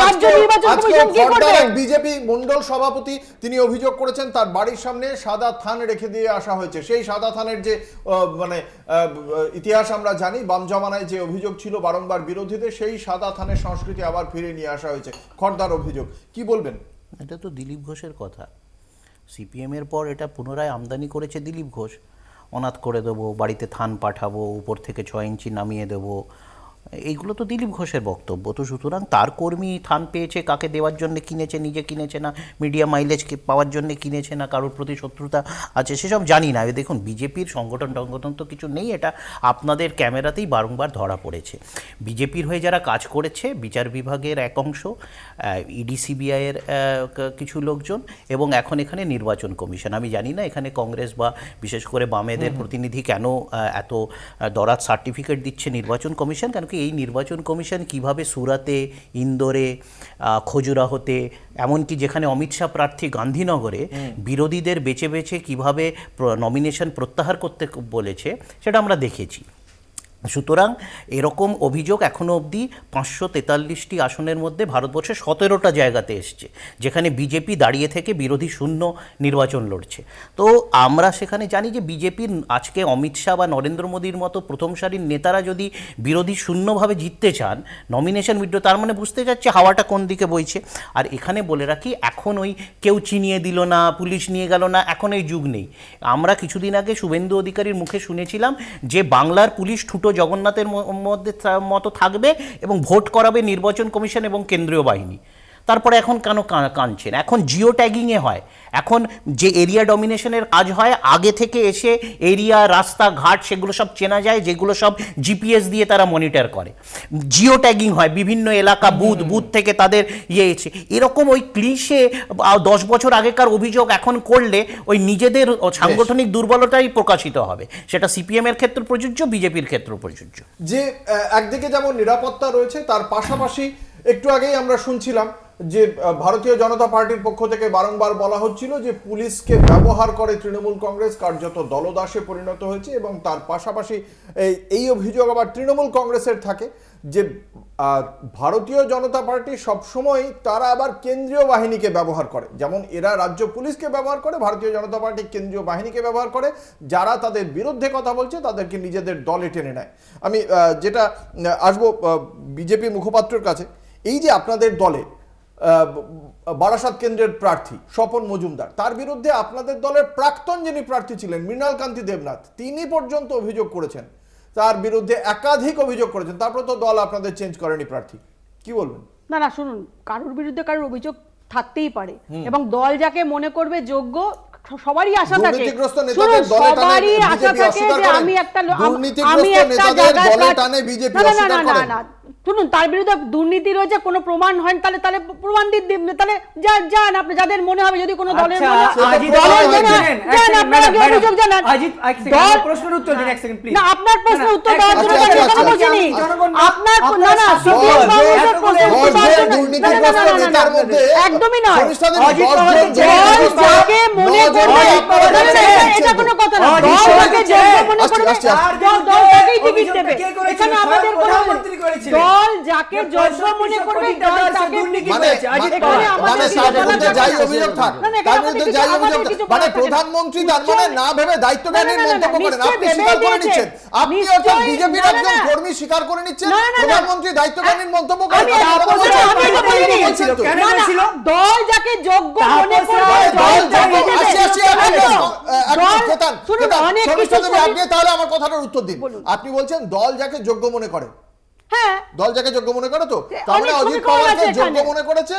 রাজ্য নির্বাচন কমিশন কি করবে? বিজেপি মন্ডল সভাপতি তিনি অভিযোগ করেছেন তার বাড়ির সামনে সাদা থান রেখে দিয়ে আসা হয়েছে। সেই সাদা থানের যে মানে ইতিহাস আমরা জানি, বাম জমানায় যে অভিযোগ ছিল বারংবার বিরোধীদের, সেই সাদা থানের সংস্কৃতি আবার ফিরে নিয়ে আসা হয়েছে, খড়দার অভিযোগ। কি বলবেন? এটা তো দিলীপ ঘোষের কথা। সিপিএম এর পর এটা পুনরায় আমদানি করেছে দিলীপ ঘোষ। অনাথ করে দেবো, বাড়িতে থান পাঠাবো, উপর থেকে 6 ইঞ্চি নামিয়ে দেবো, এইগুলো তো দিলীপ ঘোষের বক্তব্য। তো সুতরাং তার কর্মী থান পেয়েছে, কাকে দেওয়ার জন্য কিনেছে, নিজে কিনেছে না, মিডিয়া মাইলেজ পাওয়ার জন্য কিনেছে না, কারোর প্রতি শত্রুতা আছে সেসব জানি না। দেখুন, বিজেপির সংগঠন তো কিছু নেই, এটা আপনাদের ক্যামেরাতেই বারংবার ধরা পড়েছে। বিজেপির হয়ে যারা কাজ করেছে, বিচার বিভাগের এক অংশ, ইডি সিবিআইয়ের কিছু লোকজন, এবং এখন এখানে নির্বাচন কমিশন। আমি জানি না এখানে কংগ্রেস বা বিশেষ করে বামেদের প্রতিনিধি কেন এত দরাজ সার্টিফিকেট দিচ্ছে নির্বাচন কমিশন, কেন কি এই নির্বাচন কমিশন কিভাবে সুরাতে, ইন্দোরে, খজুরাহোতে, এমনকি যেখানে অমিত শাহ প্রার্থী গান্ধীনগরে বিরোধীদের বেছে বেছে কিভাবে নমিনেশন প্রত্যাহার করতে বলেছে সেটা আমরা দেখেছি। সুতরাং এরকম অভিযোগ এখনও অবধি 543টি আসনের মধ্যে ভারতবর্ষে 17টা জায়গাতে এসছে, যেখানে বিজেপি দাঁড়িয়ে থেকে বিরোধী শূন্য নির্বাচন লড়ছে। তো আমরা সেখানে জানি যে বিজেপির আজকে অমিত শাহ বা নরেন্দ্র মোদীর মতো প্রথম সারির নেতারা যদি বিরোধী শূন্যভাবে জিততে চান, নমিনেশন উইথড্র, তার মানে বুঝতে যাচ্ছে হাওয়াটা কোন দিকে বইছে। আর এখানে বলে রাখি, এখন ওই কেউ চিনিয়ে দিল না, পুলিশ নিয়ে গেল না, এখন এই যুগ নেই। আমরা কিছুদিন আগে শুভেন্দু অধিকারীর মুখে শুনেছিলাম যে বাংলার পুলিশ ঠুটো জগন্নাথের মধ্যে মতো থাকবে এবং ভোট করাবে নির্বাচন কমিশন এবং কেন্দ্রীয় বাহিনী। তারপরে এখন কেন কাঁদছেন? এখন জিও ট্যাগিংয়ে হয়, এখন যে এরিয়া ডমিনেশনের কাজ হয়, আগে থেকে এসে এরিয়া, রাস্তা, ঘাট সেগুলো সব চেনা যায়, যেগুলো সব জিপিএস দিয়ে তারা মনিটর করে। জিও ট্যাগিং হয়, বিভিন্ন এলাকা, বুথ থেকে তাদের এসে এরকম ওই ক্লিশে 10 বছর আগেকার অভিযোগ এখন করলে ওই নিজেদের সাংগঠনিক দুর্বলতাই প্রকাশিত হবে। সেটা সিপিএমের ক্ষেত্রে প্রযোজ্য, বিজেপির ক্ষেত্রে প্রযোজ্য। যে একদিকে যেমন নিরাপত্তা রয়েছে, তার পাশাপাশি একটু আগেই আমরা শুনছিলাম যে ভারতীয় জনতা পার্টির পক্ষ থেকে বারংবার বলা হচ্ছিল যে পুলিশকে ব্যবহার করে তৃণমূল কংগ্রেস, কার্যত দলদাসে পরিণত হয়েছে। এবং তার পাশাপাশি এই অভিযোগ আবার তৃণমূল কংগ্রেসের থাকে যে ভারতীয় জনতা পার্টি সবসময় তারা আবার কেন্দ্রীয় বাহিনীকে ব্যবহার করে, যেমন এরা রাজ্য পুলিশকে ব্যবহার করে, ভারতীয় জনতা পার্টি কেন্দ্রীয় বাহিনীকে ব্যবহার করে। যারা তাদের বিরুদ্ধে কথা বলছে তাদেরকে নিজেদের দলে টেনে নেয়। আমি যেটা আসবো বিজেপি মুখপাত্রের কাছে, এই যে আপনাদের দলে বারাসাত কেন্দ্রের প্রার্থী স্বপন মজুমদার, তার বিরুদ্ধে আপনাদের দলের প্রাক্তন যিনি প্রার্থী ছিলেন মৃণাল কান্তি দেবনাথ, তিনি পর্যন্ত অভিযোগ করেছেন, তার বিরুদ্ধে একাধিক অভিযোগ করেছেন। তারপর তো দল আপনাদের চেঞ্জ করেনি প্রার্থী, কি বলবেন? না শুনুন, কারোর বিরুদ্ধে কারোর অভিযোগ থাকতেই পারে এবং দল যাকে মনে করবে যোগ্য, সবারই আশা থাকে, সবারই আশা থাকে যে আমি একটা না শুনুন, তার বিরুদ্ধে দুর্নীতি রয়েছে, কোনো প্রমাণ হয় তাহলে প্রমাণ দিন, তাহলে যান আপনি, যাদের মনে হবে, যদি কোনো দলের প্রশ্নের উত্তর দিন এক সেকেন্ড প্লিজ। না, আপনার প্রশ্নের উত্তর দেওয়ার জন্য বলছিনি আপনার, একদমই নয়, যাকে মনে করবে এটা কোনো কথা না, দলটাকেই টিকিট দেবে, এখানে আমাদের কোনো দল যাকে যোগ্য মনে করবে দল তাকে মানে প্রধানমন্ত্রী তার মানে না ভেবে দায়িত্বজ্ঞানের মন্তব্য করেন, আপনি স্বীকার করে নিচ্ছেন, আপনি অর্থাৎ বিজেপির একজন কর্মী স্বীকার করে নিচ্ছেন প্রধানমন্ত্রী দায়িত্বজ্ঞানীর মন্তব্য করেন। দল যাকে যোগ্য মনে করবে তাহলে আমার কথাটার উত্তর দিন। আপনি বলছেন দল যাকে যোগ্য মনে করে, হ্যাঁ দল যাকে যোগ্য মনে করে, তো তার মানে অজিত পাওয়ারকে যোগ্য মনে করেছে,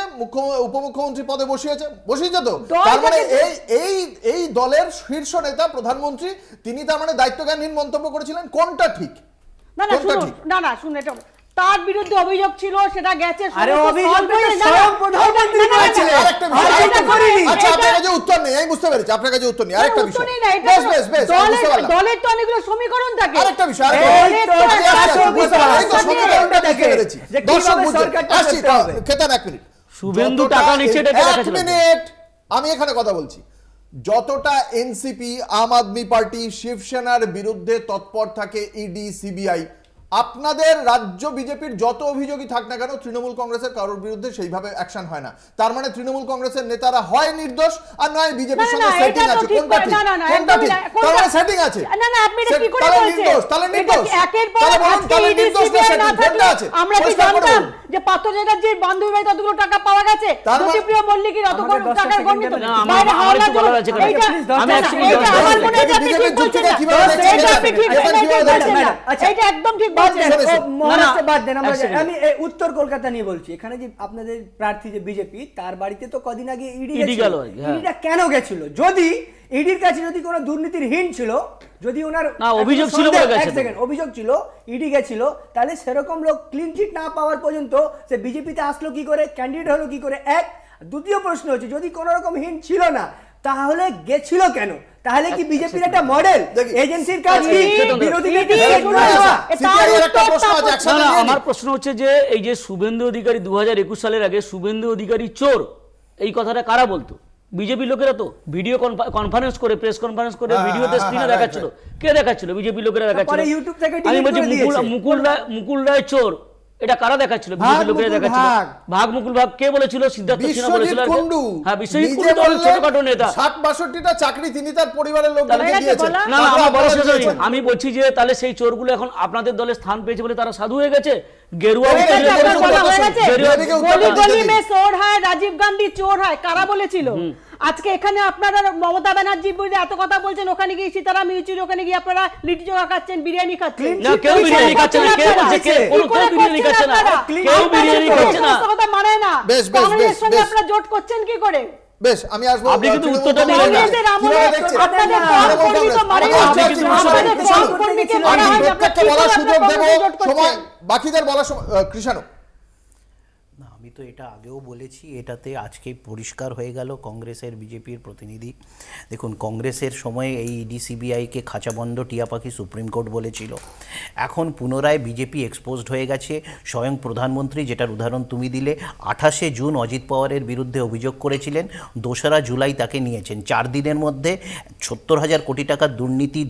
উপমুখ্যমন্ত্রী পদে বসিয়েছে তো, তার মানে এই দলের শীর্ষ নেতা প্রধানমন্ত্রী তিনি তার মানে দায়িত্বজ্ঞানহীন মন্তব্য করেছিলেন। কোনটা ঠিক? না শুনুন, এটা তার বিরুদ্ধে অভিযোগ ছিল, সেটা গেছে, উত্তর নেই, আমি বুঝতে পেরেছি আপনার কাছে উত্তর নেই। আরেকটা বিষয়, দলের তো অনেকগুলো সমীকরণ থাকে, আরেকটা বিষয় শুভেন্দু টাকা নিচ্ছে, আমি এখানে কথা বলছি, যতটা এনসিপি, আম আদমি পার্টি, শিবসেনার বিরুদ্ধে তৎপর থাকে ইডি, সিবিআই, আপনাদের রাজ্য বিজেপির যত অভিযোগই থাক না কেন তৃণমূল কংগ্রেসের কারোর বিরুদ্ধে সেইভাবে অ্যাকশন হয় না। তার মানে তৃণমূল কংগ্রেসের নেতারা হয় নির্দোষ আর নয় বিজেপির সঙ্গে সেটিং আছে। কোনটা ঠিক? কোনটা ঠিক? তার মানে সেটিং আছে। না আপনি এটা কি করে বলছেন? তাহলে নির্দোষ, একের পর আমরা কি জানতাম যে পাত্র চ্যাটার্জির বান্ধবী বাড়িতে ততগুলো টাকা পাওয়া গেছে, জ্যোতিপ্রিয় মল্লিকের অত টাকার গণিত বাইরে হাওলা চলে আছে, এইটা আমার মনে হয় আপনি ঠিক বলছেন না, এটা একদম ঠিক। আমি উত্তর কলকাতা নিয়ে বলছি, এখানে যে আপনাদের প্রার্থী যে বিজেপি, তার বাড়িতে তো কদিন আগে ইডি গেল। ইডিটা কেন গেছিল? যদি ইডির কাছে যদি কোনো দুর্নীতির হিন্ট ছিল, যদি ওনার অভিযোগ ছিল, অভিযোগ ছিল, ইডি গেছিল, তাহলে সেরকম লোক ক্লিন চিট না পাওয়ার পর্যন্ত সে বিজেপিতে আসলো কি করে, ক্যান্ডিডেট হলো কি করে? এক। দ্বিতীয় প্রশ্ন হচ্ছে, যদি কোনো রকম হিন্ট ছিল না তাহলে গেছিল কেন? তাহলে কি বিজেপির একটা মডেল এজেন্সির কাজ কি বিরোধীদের? আমার প্রশ্ন হচ্ছে যে এই যে শুভেন্দু অধিকারী 2021 সালের আগে শুভেন্দু অধিকারী চোর, এই কথাটা কারা বলতো? বিজেপি লোকেরা তো ভিডিও কনফারেন্স করে, প্রেস কনফারেন্স করে ভিডিওতে স্ক্রিনে দেখাচ্ছিল। কে দেখাচ্ছিল? বিজেপি লোকেরা দেখাচ্ছিল। পরে ইউটিউব থেকে আমি delete বলছি করে দিয়েছে। মুকুল রায় চোর, এটা কারা দেখাচ্ছিল? বিজেপি লোকেরা দেখাচ্ছিল। ভাগ মুকুল ভাগ কে বলেছিল? সিদ্ধার্থ সিনহা বলেছিল। হ্যাঁ, বিশ্বজিৎ কুন্ডু তো ছোটখাটো নেতা। 60-62টা চাকরি তিনি তার পরিবারের লোকজনকে দিয়েছেন। না না, আমার বলা শেষ হয়নি। আমি বলছি যে তাহলে সেই চোরগুলো এখন আপনাদের দলে স্থান পেয়েছে বলে তারা সাধু হয়ে গেছে? গেরুয়া চোর হয়, রাজীব গান্ধী চোর হয়, কারা বলেছিল? আজকে এখানে আপনারা মমতা ব্যানার্জি বলে এত কথা বলছেন, ওখানে গিয়ে সীতারাম ইয়েচুরি, ওখানে গিয়ে আপনারা লিট্টি চোখা খাচ্ছেন, বিরিয়ানি খাচ্ছেন। না, কেউ বিরিয়ানি খাচ্ছে না। কে বলছে? কেউ বিরিয়ানি খাচ্ছে না। কেউ বিরিয়ানি খাচ্ছে না। কথা মানে না। কংগ্রেসের সঙ্গে আপনারা জোট করছেন কি করে? বেশ, আমি আসবো। আপনি কিন্তু উত্তরটা দিলেন না। আপনাদের কর্মী তো মানে না। আপনাদের কর্মীকে বলা হয় যে আপনারা বলার সুযোগ দেব, সময় বাকিদের বলার সময়। কৃষাণু, না, আমি তো এটা আগেও বলেছি, এটাতে আজকে পরিষ্কার হয়ে গেল কংগ্রেসের বিজেপির প্রতিনিধি। দেখুন, কংগ্রেসের সময় এই ইডি সিবিআইকে খাঁচাবন্ধ টিয়া পাখি সুপ্রিম কোর্ট বলেছিল। এখন পুনরায় বিজেপি এক্সপোজড হয়ে গেছে। স্বয়ং প্রধানমন্ত্রী, যেটার উদাহরণ তুমি দিলে, 28শে জুন অজিত পাওয়ারের বিরুদ্ধে অভিযোগ করেছিলেন, 2রা জুলাই তাকে নিয়েছেন। 4 দিনের মধ্যে 70,000 কোটি টাকার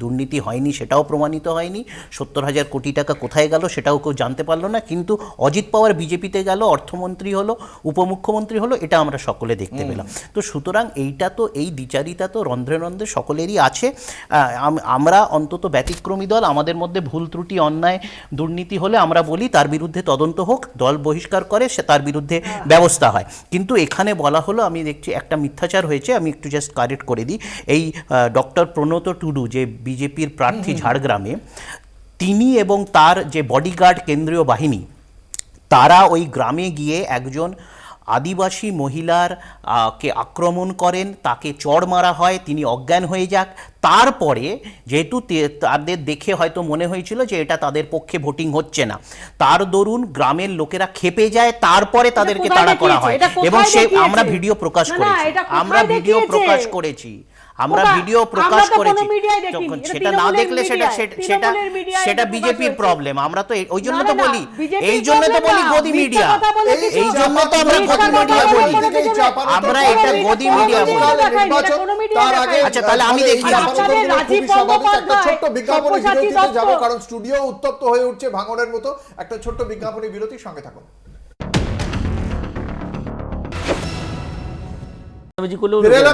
দুর্নীতি হয়নি সেটাও প্রমাণিত হয়নি। 70,000 কোটি টাকা কোথায় গেল সেটাও কেউ জানতে পারলো না। কিন্তু অজিত পাওয়ার বিজেপিতে গেল, অর্থমন্ত্রী হলো, উপমুখ্যমন্ত্রী হলো, এটা আমরা সকলে দেখতে পেলাম। তো সুতরাং এইটা তো, এই দ্বিচারিতা তো রন্ধ্রে রন্ধ্রে সকলেরই আছে। আমরা অন্তত ব্যতিক্রমী দল, আমাদের মধ্যে ভুল ত্রুটি, অন্যায়, দুর্নীতি হলে আমরা বলি তার বিরুদ্ধে তদন্ত হোক, দল বহিষ্কার করে সে তার বিরুদ্ধে ব্যবস্থা হয়। কিন্তু এখানে বলা হলো, আমি দেখছি একটা মিথ্যাচার হয়েছে, আমি একটু জাস্ট কারেক্ট করে দিই। এই ডক্টর প্রণত টুডু, যে বিজেপির প্রার্থী ঝাড়গ্রামে, তিনি এবং তার যে বডিগার্ড কেন্দ্রীয় বাহিনী, তারা ওই গ্রামে গিয়ে একজন আদিবাসী মহিলার কে আক্রমণ করেন, তাকে চড় মারা হয়, তিনি অজ্ঞান হয়ে যাক। তারপরে যেহেতু তাদের দেখে হয়তো মনে হয়েছিল যে এটা তাদের পক্ষে ভোটিং হচ্ছে না, তার দরুন গ্রামের লোকেরা খেপে যায়, তারপরে তাদেরকে তাড়া করা হয়। এবং আমরা ভিডিও প্রকাশ করেছি, আমরা ভিডিও প্রকাশ করেছি। সেটা না দেখলে সেটা বিজেপির প্রবলেম। আমরা তো ওই জন্য তো বলি, এই জন্য তো বলি গদি মিডিয়া, এই জন্য তো আমরা গদি মিডিয়া বলি, আমরা এটা গদি মিডিয়া বলি। আচ্ছা, তাহলে আমি দেখি একটা ছোট্ট বিজ্ঞাপনী বিরতিতে যাব, কারণ স্টুডিও উত্তপ্ত হয়ে উঠছে ভাঙনের মতো। একটা ছোট্ট বিজ্ঞাপনী বিরতির সঙ্গে থাকুন।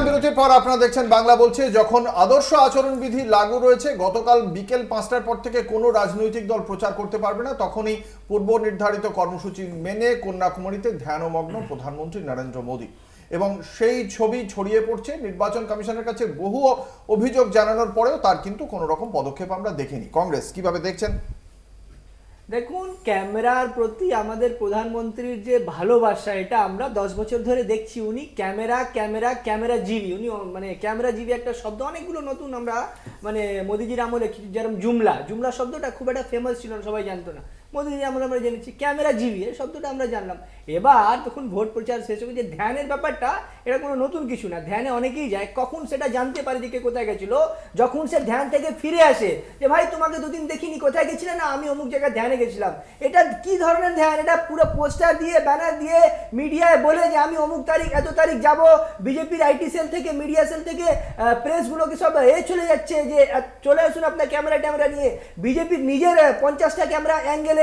বিরতির পর আপনারা দেখছেন বাংলা বলছে। যখন আদর্শ আচরণবিধি লাগু রয়েছে, গতকাল বিকেল 5টার পর থেকে কোনো রাজনৈতিক দল প্রচার করতে পারবে না, তখনই পূর্ব নির্ধারিত কর্মসূচি মেনে কন্যাকুমারীতে ধ্যানমগ্ন প্রধানমন্ত্রী নরেন্দ্র মোদী। এবং সেই ছবি ছড়িয়ে পড়ছে। নির্বাচন কমিশনের কাছে বহু অভিযোগ জানানোর পরেও তার কিন্তু কোনো রকম পদক্ষেপ আমরা দেখিনি। কংগ্রেস কিভাবে দেখছেন? দেখুন, ক্যামেরার প্রতি আমাদের প্রধানমন্ত্রীর যে ভালোবাসা, এটা আমরা 10 বছর ধরে দেখছি। উনি ক্যামেরা জিবি, উনি মানে ক্যামেরা জিবি একটা শব্দ অনেকগুলো নতুন আমরা মানে মোদিজির আমলে, যেরকম জুমলা শব্দটা খুব একটা ফেমাস ছিল না, সবাই জানতো না। মোদিজির আমলে আমরা জেনেছি ক্যামেরা জিবি, এই শব্দটা আমরা জানলাম। এবার তখন ভোট প্রচার শেষ হবে, যে ধ্যানের ব্যাপারটা এটা কোনো নতুন কিছু না। ধ্যানে অনেকেই যায়, কখন সেটা জানতে পারে যে কে কোথায় গেছিল, যখন সে ধ্যান থেকে ফিরে আসে, যে ভাই তোমাকে 2 দিন দেখিনি, কোথায় গেছিলে? না, আমি অমুক জায়গায় ধ্যানে গেছিলাম। এটা কি ধরনের ধ্যান? এটা পুরো পোস্টার দিয়ে, ব্যানার দিয়ে, মিডিয়ায় বলে যে আমি অমুক তারিখ এত তারিখ যাব। বিজেপির আইটি সেল থেকে, মিডিয়া সেল থেকে, প্রেসগুলোকে সব চলে যাচ্ছে যে চলে আসুন আপনার ক্যামেরা নিয়ে। বিজেপির নিজের 50টা ক্যামেরা অ্যাঙ্গেলে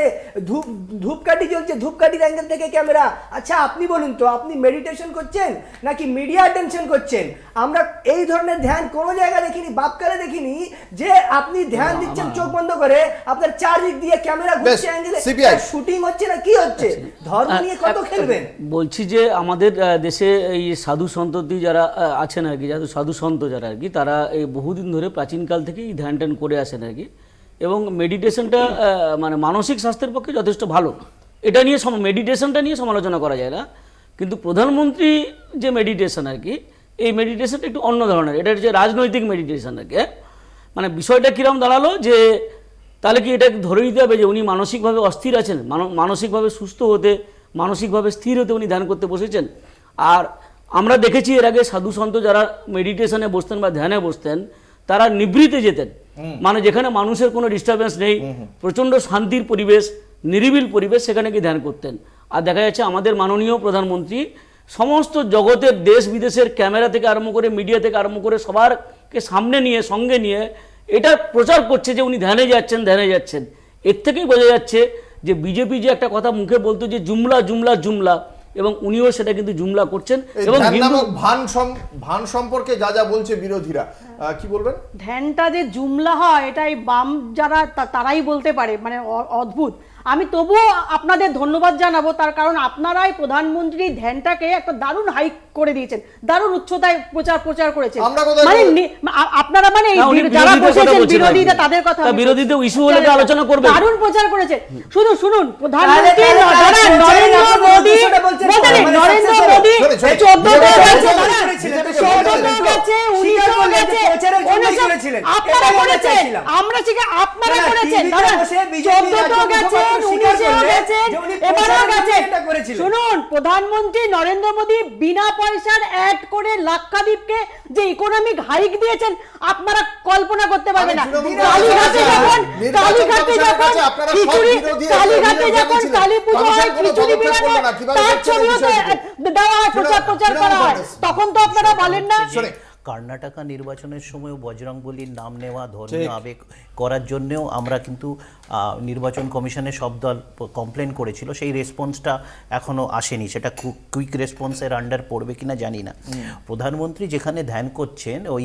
ধূপকাঠি জ্বলছে, ধূপকাঠির অ্যাঙ্গেল থেকে ক্যামেরা। আচ্ছা, আপনি বলুন তো, আপনি মেডিটেশন করছেন নাকি মিডিয়া টেনশন করছেন? আমরা এই ধরনের ধ্যান কোনো জায়গায় দেখিনি, বাপকালে দেখিনি যে আপনি ধ্যান দিচ্ছেন চোখ বন্ধ করে, আপনার চারদিক দিয়ে ক্যামেরা ঘুরছে, অ্যাঙ্গেলে শুটিং হচ্ছে না কি হচ্ছে? ধর্ম নিয়ে কত খেলবেন? বলছি যে আমাদের দেশে এই সাধু সন্ততি যারা আছেন আর কি, সাধু সন্ত যারা আর কি, তারা এই বহুদিন ধরে প্রাচীনকাল থেকেই ধ্যান ট্যান করে আসেন আর কি। এবং মেডিটেশনটা মানে মানসিক স্বাস্থ্যের পক্ষে যথেষ্ট ভালো। এটা নিয়ে মেডিটেশনটা নিয়ে সমালোচনা করা যায় না, কিন্তু প্রধানমন্ত্রী যে মেডিটেশন আর কি, এই মেডিটেশনটা একটু অন্য ধরনের। এটা হচ্ছে রাজনৈতিক মেডিটেশন আর কি। মানে বিষয়টা কীরকম দাঁড়ালো, যে তাহলে কি এটা ধরে নিতে হবে যে উনি মানসিকভাবে অস্থির আছেন, মানসিকভাবে সুস্থ হতে, মানসিকভাবে স্থির হতে উনি ধ্যান করতে বসেছেন? আর আমরা দেখেছি এর আগে সাধু সন্ত যারা মেডিটেশনে বসতেন বা ধ্যানে বসতেন, তারা নিভৃতে যেতেন, মানে যেখানে মানুষের কোনো ডিস্টারবেন্স নেই, প্রচণ্ড শান্তির পরিবেশ, নিরিবিল পরিবেশ, সেখানে গিয়ে ধ্যান করতেন। আর দেখা যাচ্ছে আমাদের মাননীয় প্রধানমন্ত্রী সমস্ত জগতের দেশ বিদেশের ক্যামেরা থেকে আরম্ভ করে মিডিয়া থেকে আরম্ভ করে সবারকে সামনে নিয়ে সঙ্গে নিয়ে এটা প্রচার করছে যে উনি ধ্যানে যাচ্ছেন। এর থেকেই বোঝা যাচ্ছে যে বিজেপি যে একটা কথা মুখে বলতো যে জুমলা জুমলা জুমলা, এবং উনিও সেটা কিন্তু জুমলা করছেন। এবং ভান সম্পর্কে যা যা বলছে বিরোধীরা, কি বলবেন? ধ্যানটা যে জুমলা হয় এটাই বাম যারা তারাই বলতে পারে, মানে অদ্ভুত। আমি তবুও আপনাদের ধন্যবাদ জানাবো, তার কারণ আপনারাই প্রধানমন্ত্রী ধ্যানটাকে একটা দারুণ হাইক করে দিয়েছেন, দারুণ উচ্চতায় প্রচার করেছেন। মানে আপনারা মানে যারা বসেছেন বিরোধীরা তাদের কথা, বিরোধীদের ইস্যু হলে আলোচনা করবে, দারুণ প্রচার করেছে। শুধু শুনুন, প্রধানমন্ত্রী নরেন্দ্র মোদী 14 গেছে, 19 গেছে, আপনারা করেছেন, আমরা ঠিক আপনারা করেছেন, 14 গেছে, 19 গেছে, এবারও গেছে। শুনুন, প্রধানমন্ত্রী নরেন্দ্র মোদী বিনা পয়সার অ্যাড করে লাক্ষাদ্বীপকে যে ইকোনমিক হাইক দিয়েছেন আপনারা কল্পনা করতে পারবেন না। কালীঘাটে যখন কালী পুজো হয়, খিচুড়ি বিরানো, তার ছবিও দেওয়া হয়, প্রচার করা হয়, তখন তো আপনারা বলেন না। কর্ণাটকা নির্বাচনের সময় বজরংবলীর নাম নেওয়া, ধর্মীয় আবেগ করার জন্যও আমরা কিন্তু নির্বাচন কমিশনের সব দল কমপ্লেন করেছিল, সেই রেসপন্সটা এখনও আসেনি। সেটা কুইক রেসপন্সের আন্ডার পড়বে কিনা জানি না। প্রধানমন্ত্রী যেখানে ধ্যান করছেন ওই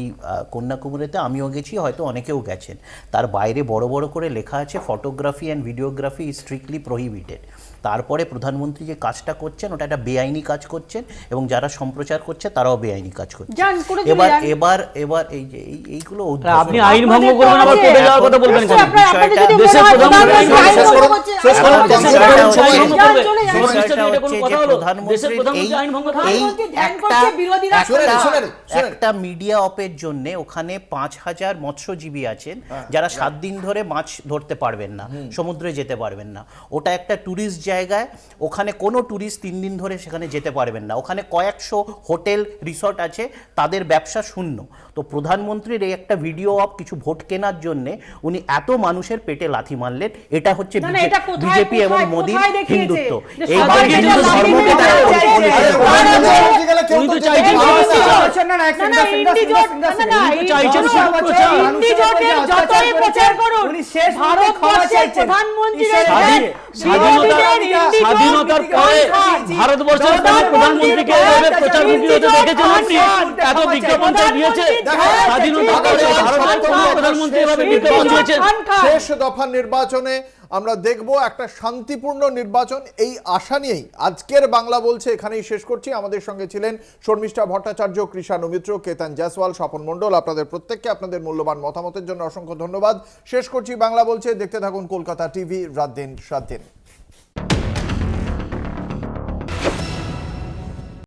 কন্যাকুমারীতে আমিও গেছি, হয়তো অনেকেও গেছেন, তার বাইরে বড় বড় করে লেখা আছে photography and videography is strictly prohibited. তারপরে প্রধানমন্ত্রী যে কাজটা করছেন ওটা একটা বেআইনি কাজ করছেন, এবং যারা সম্প্রচার করছে তারাও বেআইনি কাজ করছে। এবার এই যে এইগুলো আপনি আইন ভঙ্গ করবেন, আবার কোর্টে যাওয়ার কথা বলবেন কেন? দেশের একটা মিডিয়া অপের জন্য ওখানে 5000 মৎস্যজীবী আছেন যারা 7 দিন ধরে মাছ ধরতে পারবেন না, সমুদ্রে যেতে পারবেন না। ওটা একটা ট্যুরিস্ট জায়গায়, ওখানে কোনো ট্যুরিস্ট 3 দিন ধরে সেখানে যেতে পারবেন না। ওখানে কয়েকশো হোটেল রিসর্ট আছে, তাদের ব্যবসা শূন্য। তো প্রধানমন্ত্রীর এই একটা ভিডিও অফ কিছু ভোট কেনার জন্য উনি এত মানুষের পেটে লাথি মারলেন, এটা হচ্ছে বিজেপি এবং মোদীর হিন্দুত্ব। এই হিন্দু ধর্মকে স্বাধীনতার পরে ভারতবর্ষের প্রধানমন্ত্রীকে প্রচার ভিডিওতে দেখেছেন আপনি? এত বিজ্ঞাপন দিয়েছে স্বাধীনতার পরে প্রধানমন্ত্রী এভাবে বিজ্ঞাপন দিয়েছেন। শেষ দফা নির্বাচনে আমরা দেখব একটা শান্তিপূর্ণ নির্বাচন, এই আশা নিয়েই আজকের বাংলা বলছে এখানেই শেষ করছি। আমাদের সঙ্গে ছিলেন শর্মিষ্ঠা ভট্টাচার্য, কৃষাণু মিত্র, কেতন জয়সওয়াল, স্বপন মণ্ডল। আপনাদের প্রত্যেককে আপনাদের মূল্যবান মতামতের জন্য অসংখ্য ধন্যবাদ। শেষ করছি বাংলা বলছে। দেখতে থাকুন কলকাতা টিভি, রাত দিন 7 দিন।